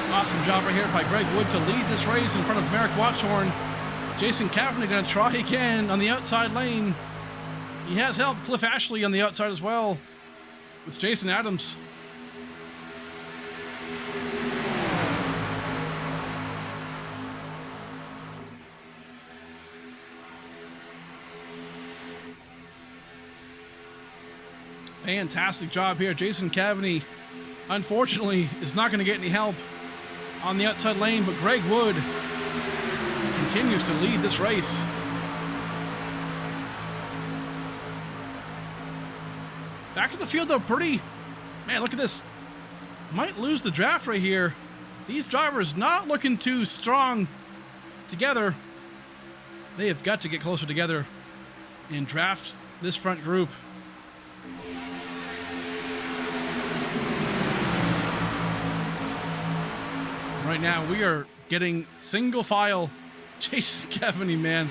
Awesome job right here by Greg Wood to lead this race in front of Merrick Watchorn. Jason Kavanagh going to try again on the outside lane. He has helped Cliff Ashley on the outside as well with Jason Adams. Fantastic job here. Jason Kavanagh, unfortunately, is not going to get any help on the outside lane, but Greg Wood continues to lead this race. Back at the field, though, man, look at this. Might lose the draft right here. These drivers not looking too strong together. They have got to get closer together and draft this front group. Right now, we are getting single file. Jason Kavanagh, man,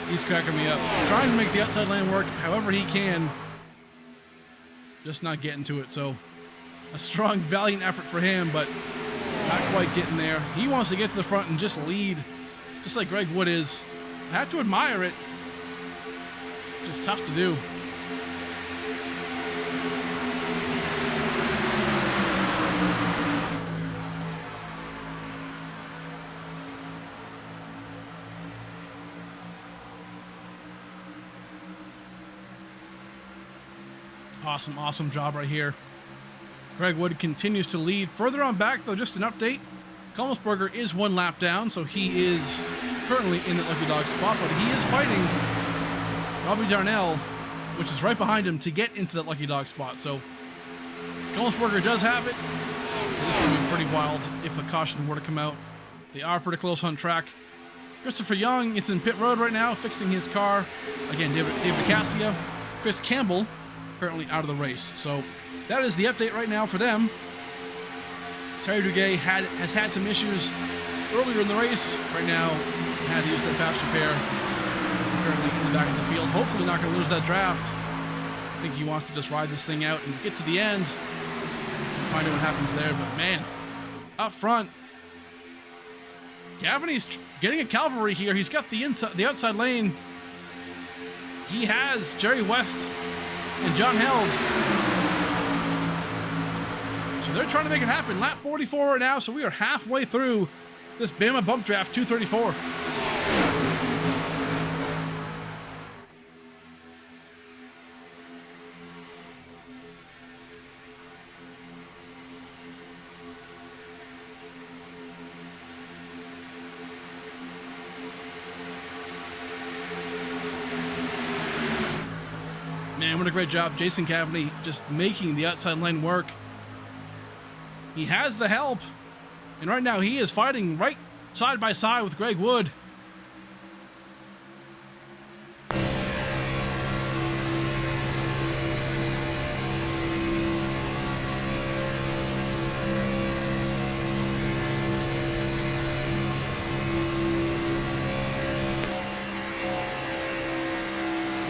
he's cracking me up. Trying to make the outside lane work however he can. Just not getting to it. So a strong, valiant effort for him, but not quite getting there. He wants to get to the front and just lead, just like Greg Wood is. I have to admire it. Just tough to do. Awesome, awesome job right here. Greg Wood continues to lead. Further on back, though, just an update. Kolmsberger is one lap down, so he is currently in the lucky dog spot, but he is fighting Robbie Darnell, which is right behind him, to get into that lucky dog spot. So Kolmsberger does have it. It's going to be pretty wild if a caution were to come out. They are pretty close on track. Christopher Young is in pit road right now, fixing his car. Again, David Cassia. Chris Campbell currently out of the race. So that is the update right now for them. Terry Duguay has had some issues earlier in the race. Right now, had to use that fast repair. Currently in the back of the field. Hopefully not going to lose that draft. I think he wants to just ride this thing out and get to the end. Find out what happens there. But man, up front, Gavin's getting a cavalry here. He's got the outside lane. He has Jerry West and John Held So they're trying to make it happen. Lap 44 right now, so we are halfway through this Bama Bump Draft 234. Man, what a great job. Jason Cavney just making the outside lane work. He has the help. And right now he is fighting right side by side with Greg Wood.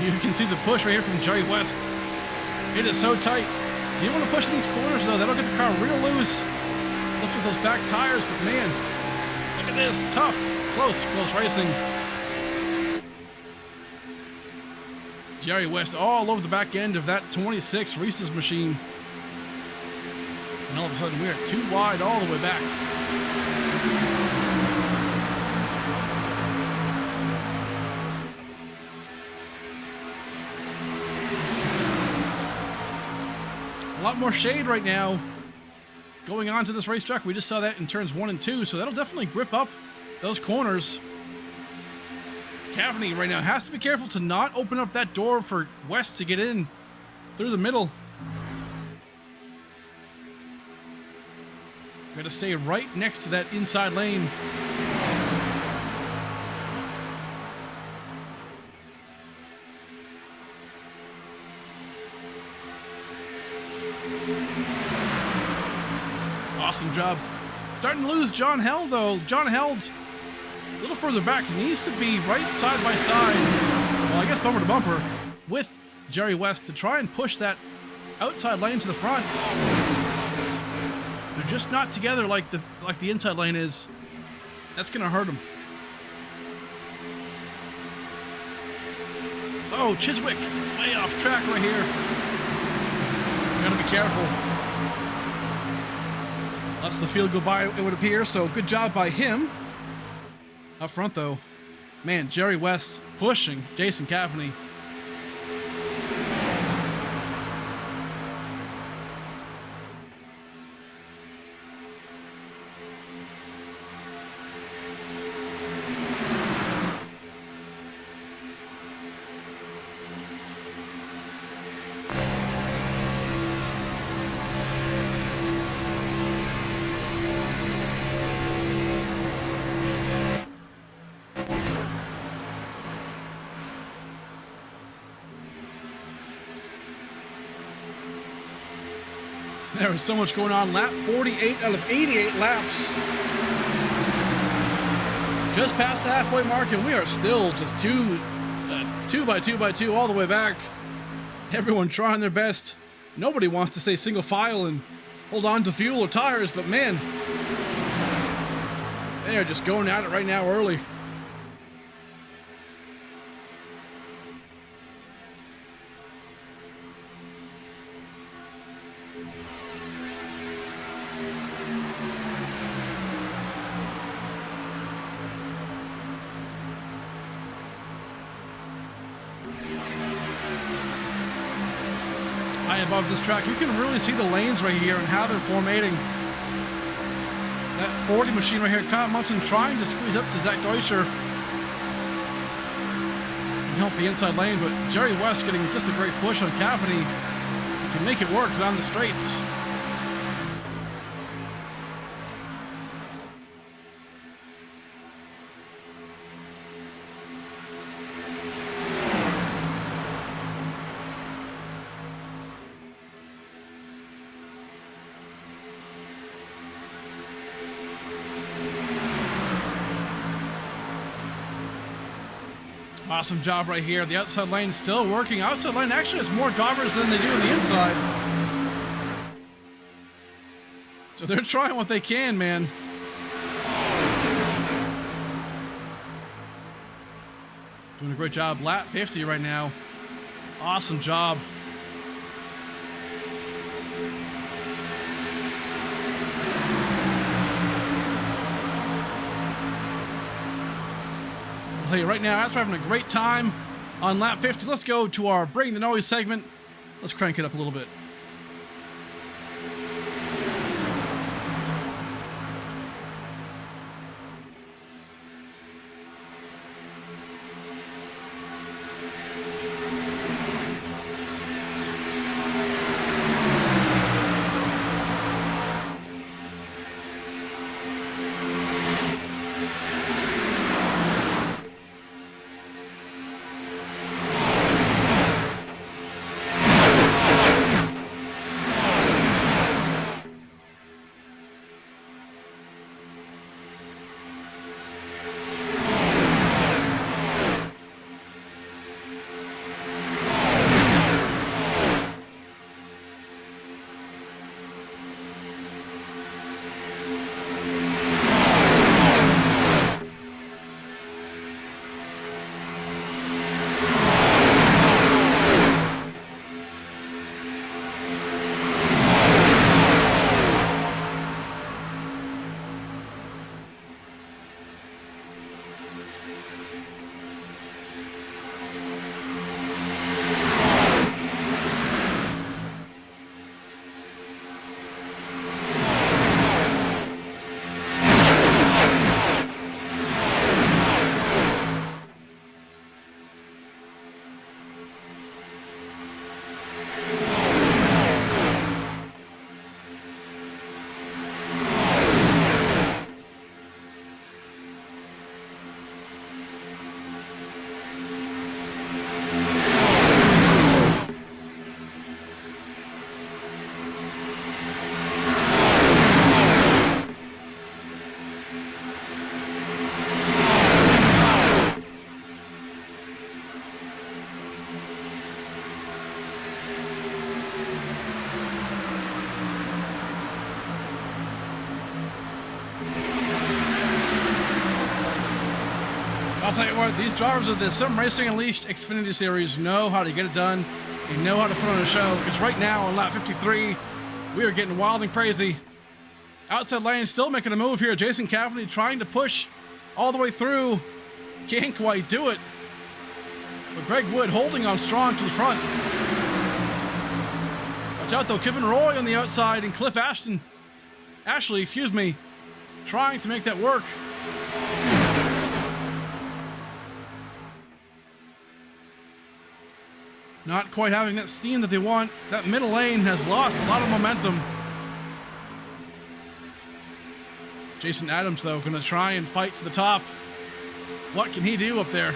You can see the push right here from Jerry West. It is so tight. You want to push in these corners though, that'll get the car real loose. Lift with those back tires, but man, look at this, tough, close racing. Jerry West all over the back end of that 26 Reese's machine. And all of a sudden we are too wide all the way back. A lot more shade right now going on to this racetrack. We just saw that in turns 1 and 2, so that'll definitely grip up those corners. Cavney right now has to be careful to not open up that door for West to get in through the middle. Got to stay right next to that inside lane. Awesome job. Starting to lose John Held though. John Held a little further back. He needs to be right side by side. Well, I guess bumper to bumper with Jerry West to try and push that outside lane to the front. They're just not together like the inside lane is. That's gonna hurt him. Oh, Chiswick way off track right here. Gotta be careful. Lets the field go by, it would appear, so good job by him. Up front, though, man, Jerry West pushing Jason Cavney. There was so much going on. Lap 48 out of 88 laps. Just past the halfway mark, and we are still just two by two all the way back. Everyone trying their best. Nobody wants to stay single file and hold on to fuel or tires, but man, they are just going at it right now early. High above this track, you can really see the lanes right here and how they're formatting. That 40 machine right here, Kyle Munson trying to squeeze up to Zach Deutscher and help the inside lane, but Jerry West getting just a great push on Cavney. He can make it work down the straights. Awesome job right here. The outside lane still working. Outside lane actually has more drivers than they do on the inside. So they're trying what they can, man. Doing a great job. Lap 50 right now. Awesome job. tell you right now, as we're having a great time on lap 50, let's go to our Bring the Noise segment. Let's crank it up a little bit. I'll tell you what, these drivers of the Sim Racing Unleashed Xfinity Series know how to get it done. They know how to put on a show, because right now on lap 53, we are getting wild and crazy. Outside lane still making a move here. Jason Cafferty trying to push all the way through. Can't quite do it. But Greg Wood holding on strong to the front. Watch out though, Kevin Roy on the outside and Cliff Ashley, trying to make that work. Not quite having that steam that they want. That middle lane has lost a lot of momentum. Jason Adams, though, going to try and fight to the top. What can he do up there?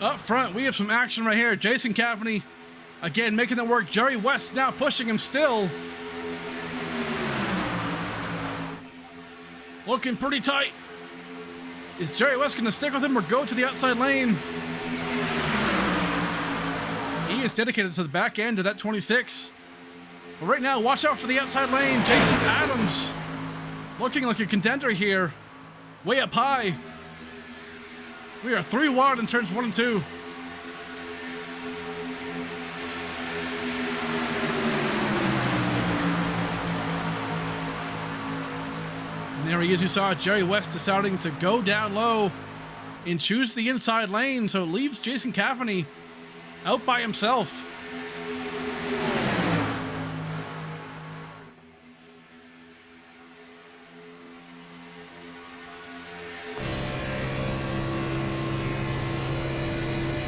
Up front, we have some action right here. Jason Cafferty, again, making the work. Jerry West now pushing him still. Looking pretty tight. Is Jerry West going to stick with him or go to the outside lane? He is dedicated to the back end of that 26. But right now, watch out for the outside lane. Jason Adams looking like a contender here. Way up high. We are 3 wide in turns 1 and 2. And there he is. You saw Jerry West deciding to go down low and choose the inside lane, so it leaves Jason Cafferty out by himself.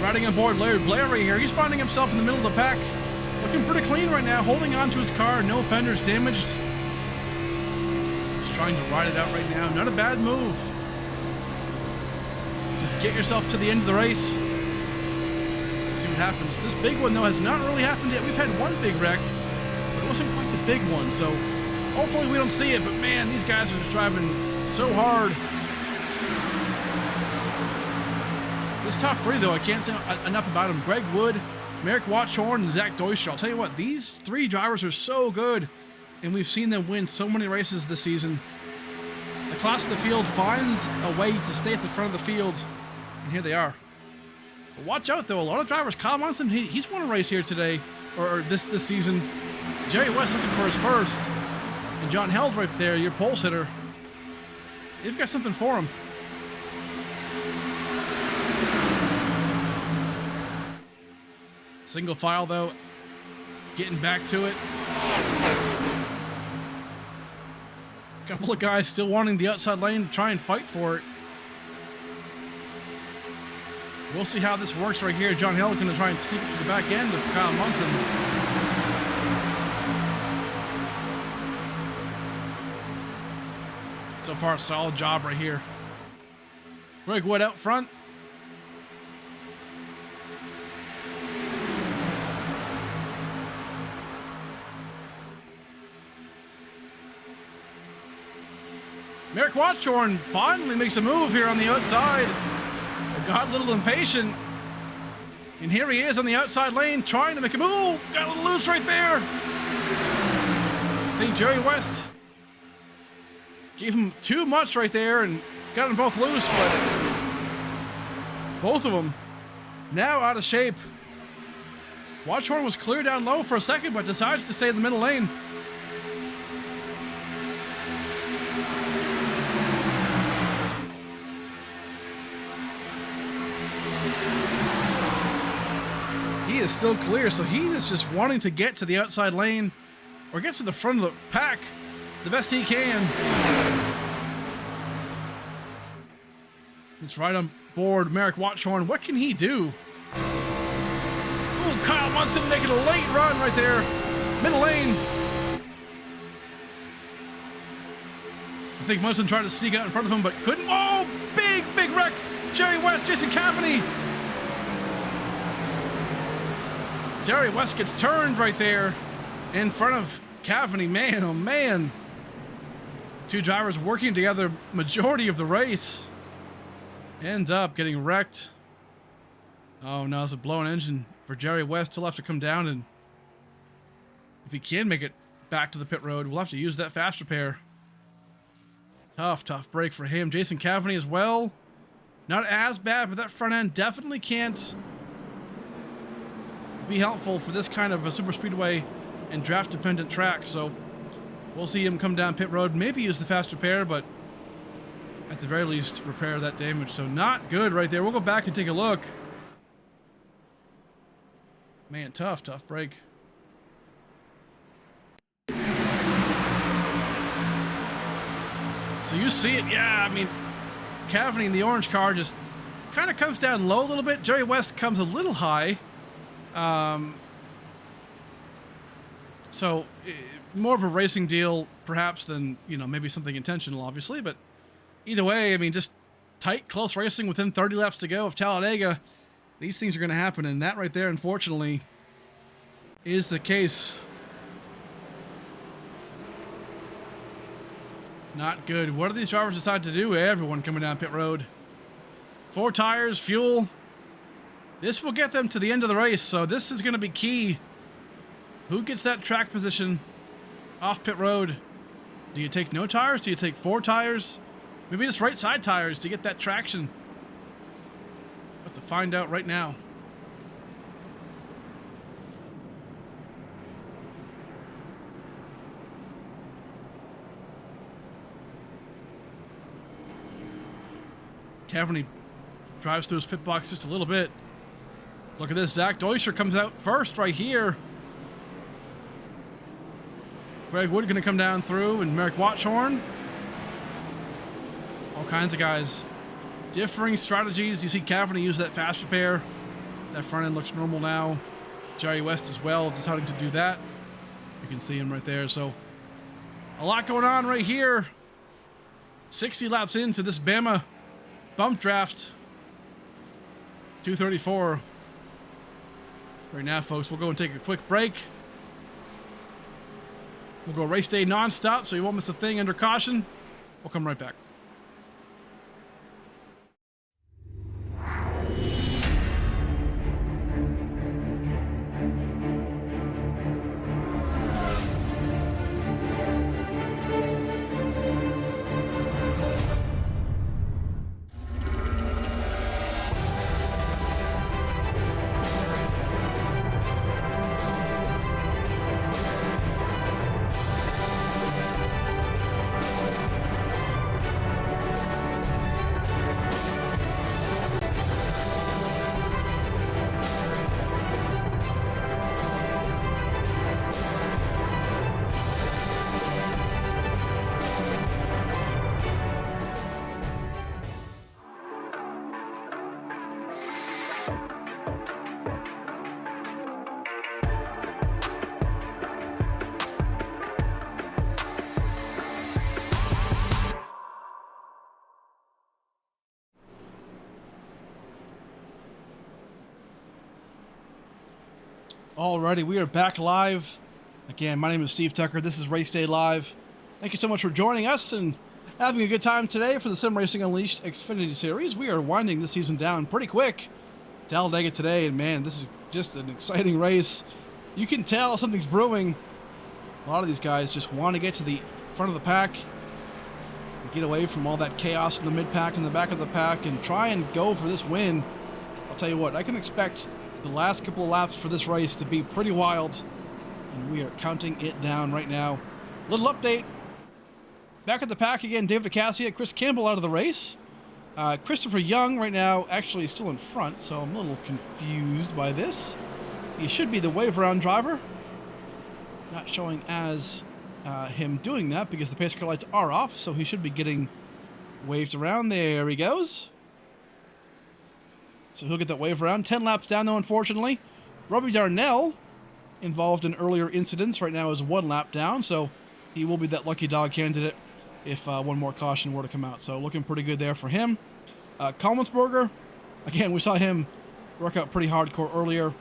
Riding aboard Larry Blairy here. He's finding himself in the middle of the pack. Looking pretty clean right now, holding on to his car. No fenders damaged. Just trying to ride it out right now. Not a bad move. Just get yourself to the end of the race. Let's see what happens. This big one, though, has not really happened yet. We've had one big wreck, but it wasn't quite the big one. So Hopefully we don't see it, but man, these guys are just driving so hard. This top three, though, I can't say enough about them. Greg Wood, Merrick Watchorn, and Zach Deutscher. I'll tell you what, these three drivers are so good, and we've seen them win so many races this season. The class of the field finds a way to stay at the front of the field, and here they are. But watch out, though. A lot of drivers, Kyle Munson, he's won a race here today, or this season. Jerry West looking for his first, and John Held right there, your pole sitter. They've got something for him. Single file, though, getting back to it. A couple of guys still wanting the outside lane to try and fight for it. We'll see how this works right here. John Held going to try and sneak it to the back end of Kyle Munson. So far, a solid job right here. Greg Wood out front. Merrick Watchorn finally makes a move here on the outside. Got a little impatient. And here he is on the outside lane trying to make a move. Got a little loose right there. I think Jerry West gave him too much right there and got them both loose, but both of them now out of shape. Watchorn was clear down low for a second, but decides to stay in the middle lane. He is still clear, so he is just wanting to get to the outside lane or get to the front of the pack the best he can. He's right on board Merrick Watchorn. What can he do? Ooh, Kyle Munson making a late run right there. Middle lane. I think Munson tried to sneak out in front of him, but couldn't. Oh, big wreck. Jerry West, Jason Cavany. Jerry West gets turned right there in front of Cavany. Man, oh man. Two drivers working together majority of the race. End up getting wrecked. Oh no, it's a blown engine for Jerry West. He'll have to come down, and if he can make it back to the pit road, we'll have to use that fast repair. Tough break for him. Jason Cavany as well. Not as bad, but that front end definitely can't be helpful for this kind of a super speedway and draft dependent track. So we'll see him come down pit road, maybe use the fast repair, but at the very least repair that damage. So not good right there. We'll go back and take a look. Man, tough break. So you see it, yeah, I mean, Cavany in the orange car just kind of comes down low a little bit. Jerry West comes a little high. So more of a racing deal perhaps than, you know, maybe something intentional, obviously, but either way, I mean, just tight, close racing within 30 laps to go of Talladega. These things are going to happen, and that right there, unfortunately, is the case. Not good. What do these drivers decide to do? Everyone coming down pit road. 4 tires, fuel. This will get them to the end of the race, so this is going to be key. Who gets that track position off pit road? Do you take no tires? Do you take 4 tires? Maybe just right side tires to get that traction. Have to find out right now. Cavany drives through his pit box just a little bit. Look at this. Zach Deutscher comes out first right here. Greg Wood going to come down through, and Merrick Watchorn. All kinds of guys. Differing strategies. You see Cavany use that fast repair. That front end looks normal now. Jerry West as well deciding to do that. You can see him right there. So a lot going on right here. 60 laps into this Bama bump draft. 234. Right now, folks, we'll go and take a quick break. We'll go race day non-stop, so you won't miss a thing under caution. We'll come right back. Alrighty, we are back live. Again, my name is Steve Tucker. This is Race Day Live. Thank you so much for joining us and having a good time today for the Sim Racing Unleashed Xfinity Series. We are winding this season down pretty quick. Talladega today, and man, this is just an exciting race. You can tell something's brewing. A lot of these guys just want to get to the front of the pack and get away from all that chaos in the mid-pack and the back of the pack and try and go for this win. I'll tell you what, I can expect the last couple of laps for this race to be pretty wild, and we are counting it down right now. Little update. Back at the pack again, David Cassia, Chris Campbell out of the race. Christopher Young right now actually still in front, so I'm a little confused by this. He should be the wave around driver. Not showing as him doing that because the pace car lights are off, so he should be getting waved around. There he goes. So he'll get that wave around. 10 laps down, though, unfortunately. Robbie Darnell, involved in earlier incidents, right now is 1 lap down, so he will be that lucky dog candidate if one more caution were to come out. So looking pretty good there for him. Collins-Berger, again, we saw him work out pretty hardcore earlier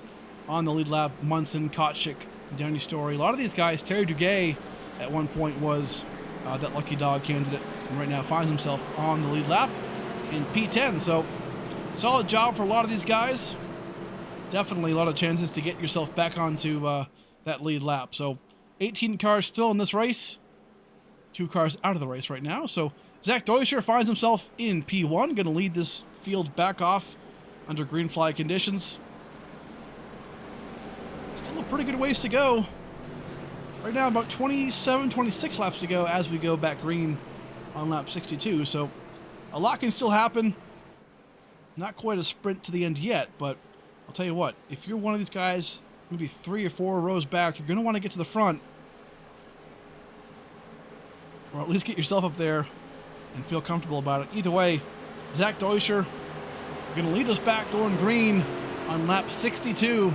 on the lead lap. Munson, Kotchik, Danny Story. A lot of these guys, Terry Duguay at one point was that lucky dog candidate, and right now finds himself on the lead lap in P10. So solid job for a lot of these guys. Definitely a lot of chances to get yourself back onto that lead lap. So 18 cars still in this race. 2 cars out of the race right now. So Zach Deuscher finds himself in P1. Going to lead this field back off under green flag conditions. Still a pretty good ways to go. Right now about 27, 26 laps to go as we go back green on lap 62. So a lot can still happen. Not quite a sprint to the end yet, but I'll tell you what, if you're one of these guys, maybe 3 or 4 rows back, you're going to want to get to the front, or at least get yourself up there and feel comfortable about it. Either way, Zach Deuscher going to lead us back going green on lap 62.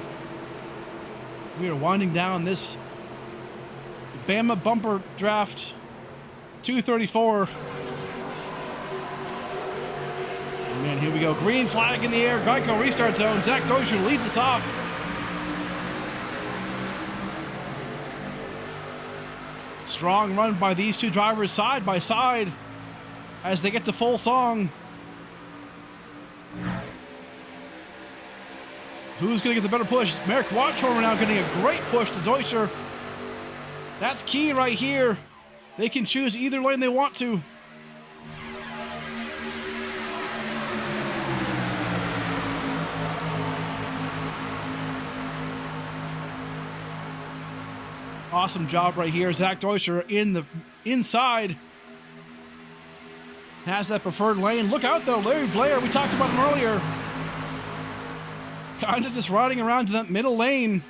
We are winding down this Bama bumper draft 234. And here we go. Green flag in the air. Geico restart zone. Zach Deuscher leads us off. Strong run by these two drivers side by side as they get to full song. Who's going to get the better push? Merrick Watchorn now getting a great push to Deuscher. That's key right here. They can choose either lane they want to. Awesome job right here. Zach Deuscher in the inside. Has that preferred lane. Look out though, Larry Blair. We talked about him earlier. Kind of just riding around to that middle lane,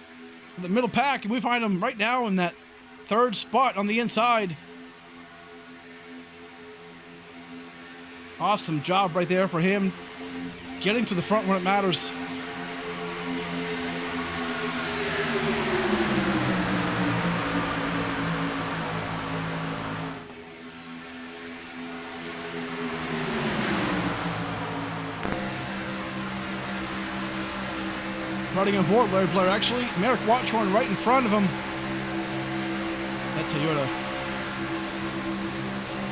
the middle pack, and we find him right now in that 3rd spot on the inside. Awesome job right there for him. Getting to the front when it matters. Riding on board, Larry Blair actually. Merrick Watchorn right in front of him. That Toyota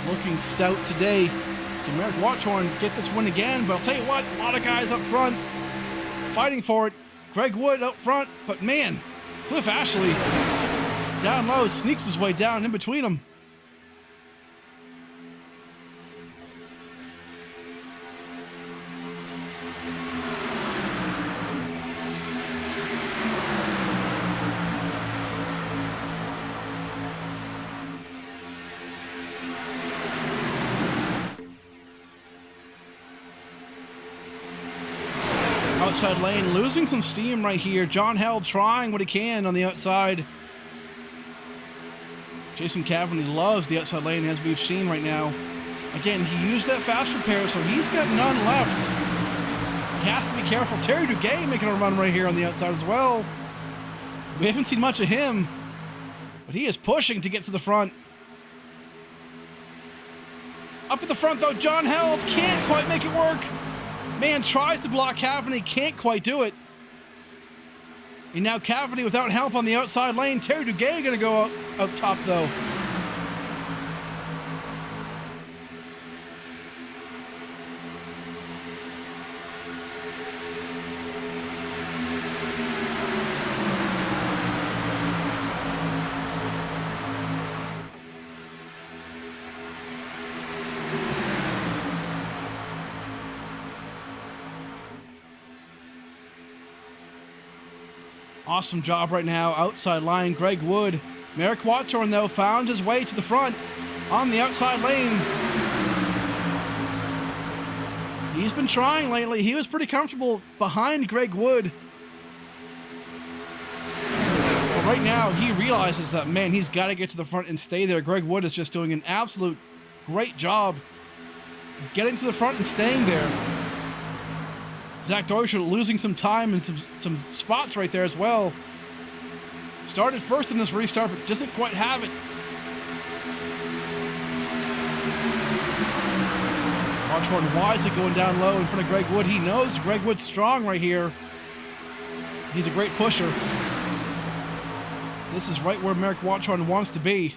looking stout today. Can Merrick Watchorn get this win again? But I'll tell you what, a lot of guys up front fighting for it. Greg Wood up front, but man, Cliff Ashley down low sneaks his way down in between them. Outside lane, losing some steam right here. John Held trying what he can on the outside. Jason Cavaney loves the outside lane, as we've seen right now. Again, he used that fast repair, so he's got none left. He has to be careful. Terry Duguay making a run right here on the outside as well. We haven't seen much of him, but he is pushing to get to the front. Up at the front, though, John Held can't quite make it work. Man tries to block Cavaney, can't quite do it. And now Cavaney without help on the outside lane. Terry Duguay going to go up top, though. Awesome job right now, outside line, Greg Wood. Merrick Watchorn, though, found his way to the front on the outside lane. He's been trying lately. He was pretty comfortable behind Greg Wood. But right now, he realizes that, man, he's got to get to the front and stay there. Greg Wood is just doing an absolute great job getting to the front and staying there. Zach Deutscher losing some time and some spots right there as well. Started first in this restart, but doesn't quite have it. Watchorn wisely going down low in front of Greg Wood. He knows Greg Wood's strong right here. He's a great pusher. This is right where Merrick Watchorn wants to be.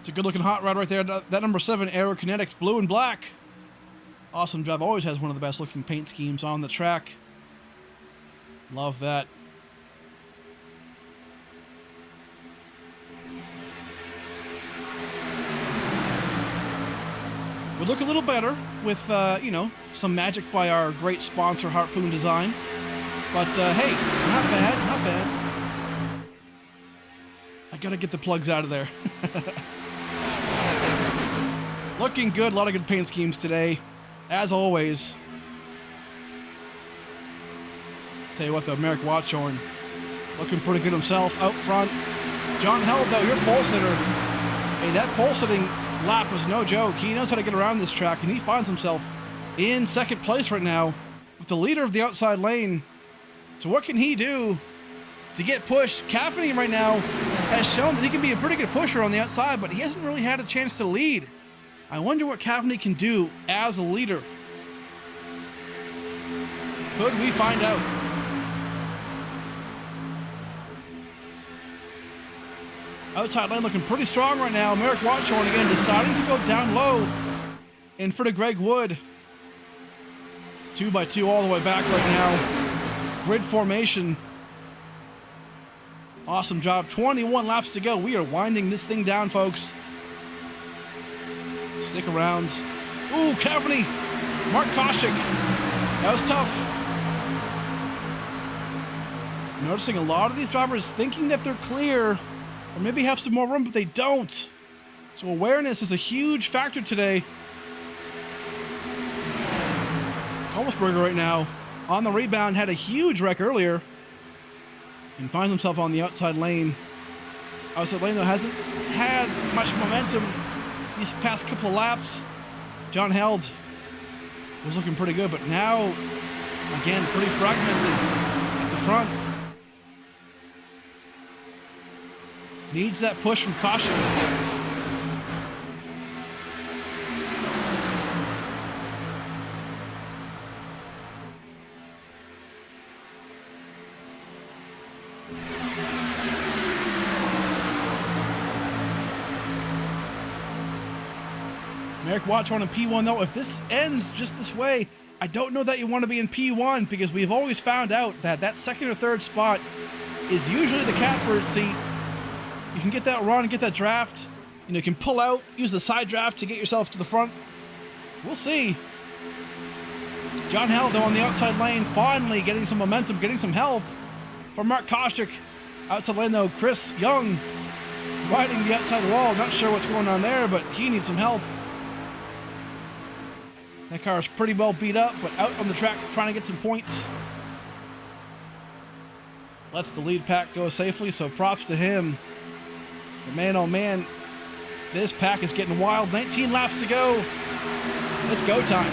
It's a good looking hot rod right there. That number 7 Aerokinetics blue and black. Awesome job. Always has one of the best looking paint schemes on the track. Love that. Would look a little better with, you know, some magic by our great sponsor, Harpoon Design. But, hey, not bad, not bad. I gotta get the plugs out of there. Looking good, a lot of good paint schemes today, as always. Tell you what, though, Merrick Watchorn looking pretty good himself out front. John Held, though, your pole sitter. Hey, that pole sitting lap was no joke. He knows how to get around this track, and he finds himself in second place right now with the leader of the outside lane. So what can he do to get pushed? Cavaney right now has shown that he can be a pretty good pusher on the outside, but he hasn't really had a chance to lead. I wonder what Cavaney can do as a leader. Could we find out? Outside lane looking pretty strong right now. Merrick Watchorn again deciding to go down low in front of Greg Wood. 2x2 all the way back right now. Grid formation. Awesome job. 21 laps to go. We are winding this thing down, folks. Stick around. Ooh, Cavaney. Mark Koshik. That was tough. Noticing a lot of these drivers thinking that they're clear or maybe have some more room, but they don't. So awareness is a huge factor today. Kolmsberger right now on the rebound, had a huge wreck earlier and finds himself on the outside lane. Outside lane, though, hasn't had much momentum these past couple of laps. John Held was looking pretty good, but now, again, pretty fragmented at the front. Needs that push from Koshik. Merrick Watchorn in P1 though. If this ends just this way, I don't know that you want to be in P1 because we've always found out that that second or third spot is usually the catbird seat. You can get that run, get that draft. You know, you can pull out, use the side draft to get yourself to the front. We'll see. John Held, though, on the outside lane, finally getting some momentum, getting some help from Mark Koshik. Outside lane, though, Chris Young riding the outside wall. Not sure what's going on there, but he needs some help. That car is pretty well beat up, but out on the track trying to get some points. Lets the lead pack go safely, so props to him. But man, oh man, this pack is getting wild. 19 laps to go. It's go time.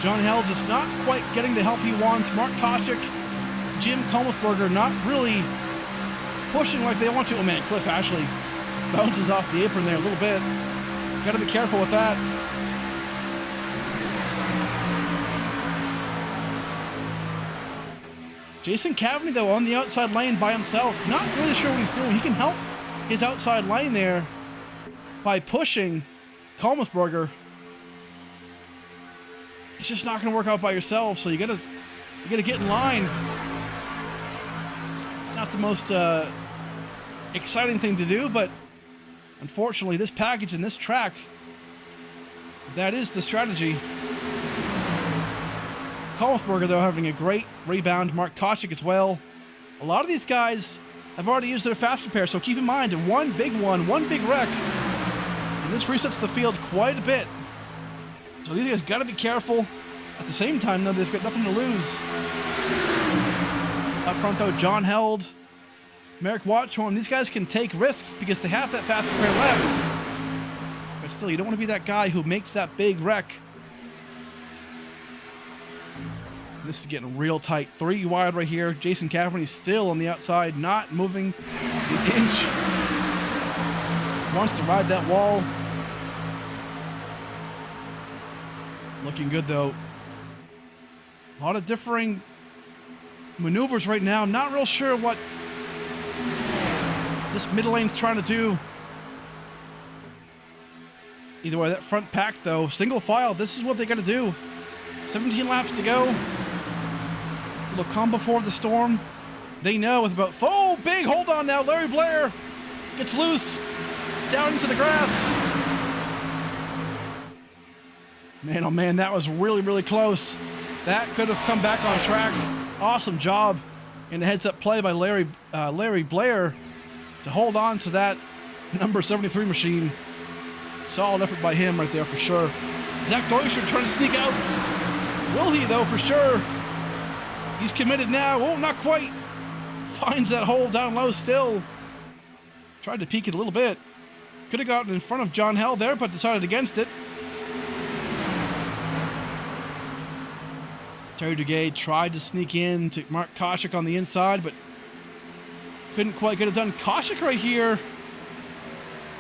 John Held just not quite getting the help he wants. Mark Koshik, Jim Kommelsberger not really pushing like they want to. Oh man, Cliff Ashley bounces off the apron there a little bit. Got to be careful with that. Jason Cavney, though, on the outside lane by himself. Not really sure what he's doing. He can help his outside lane there by pushing Kommelsberger. It's just not going to work out by yourself, so you gotta get in line. It's not the most exciting thing to do, but unfortunately, this package and this track, that is the strategy. Kommelsberger, though, having a great rebound. Mark Koshik as well. A lot of these guys have already used their fast repair, so keep in mind, one big wreck, and this resets the field quite a bit. So these guys got to be careful. At the same time, though, they've got nothing to lose. Up front, though, John Held, Merrick Watchorn. These guys can take risks because they have that fast repair left. But still, you don't want to be that guy who makes that big wreck. This is getting real tight. 3 wide right here. Jason Cavney still on the outside, not moving an inch. Wants to ride that wall. Looking good, though. A lot of differing maneuvers right now. Not real sure what this middle lane's trying to do. Either way, that front pack, though, single file, this is what they got to do. 17 laps to go. A little calm before the storm. They know with about... Oh, big hold on now. Larry Blair gets loose. Down into the grass. Man, oh man, that was really, really close. That could have come back on track. Awesome job in the heads-up play by Larry Blair to hold on to that number 73 machine. Solid effort by him right there for sure. Zach Deutscher trying to sneak out. Will he, though, for sure? He's committed now. Oh, not quite. Finds that hole down low still. Tried to peek it a little bit. Could have gotten in front of John Held there, but decided against it. Terry Duguay tried to sneak in to Mark Koshik on the inside, but couldn't quite get it done. Koshik right here.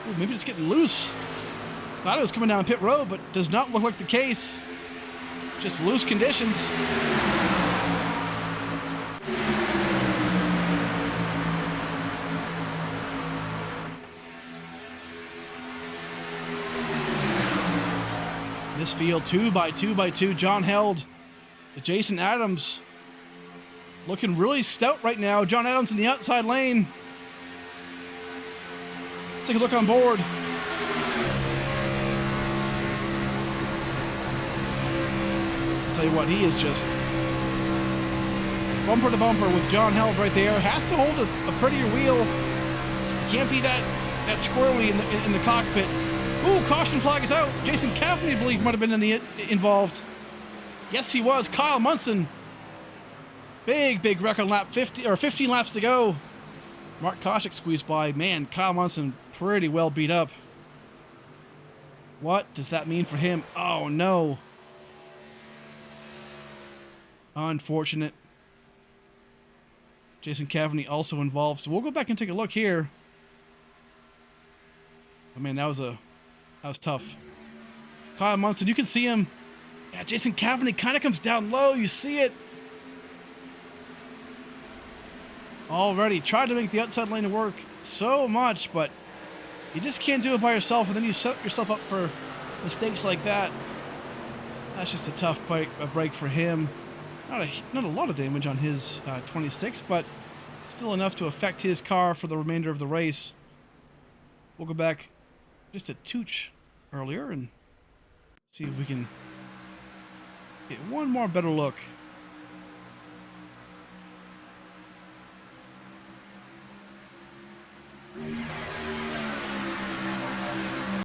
Ooh, maybe it's getting loose. Thought it was coming down pit road, but does not look like the case. Just loose conditions. This field, 2 by 2 by 2. John Held. Jason Adams looking really stout right now. John Adams in the outside lane. Let's take a look on board. I'll tell you what, he is just bumper to bumper with John Held right there. Has to hold a prettier wheel. Can't be that squirrely in the cockpit. Ooh, caution flag is out. Jason Cavney, I believe, might have been involved. Yes, he was. Kyle Munson. Big wreck on lap 50 or 15 laps to go. Mark Koshik squeezed by. Man, Kyle Munson pretty well beat up. What does that mean for him? Oh no. Unfortunate. Jason Cavney also involved. So we'll go back and take a look here. I mean, that was tough. Kyle Munson, you can see him. Yeah, Jason Cavani kind of comes down low. You see it. Already tried to make the outside lane work so much, but you just can't do it by yourself, and then you set yourself up for mistakes like that. That's just a tough break for him. Not a lot of damage on his 26, but still enough to affect his car for the remainder of the race. We'll go back just a tooch earlier and see if we can get one more better look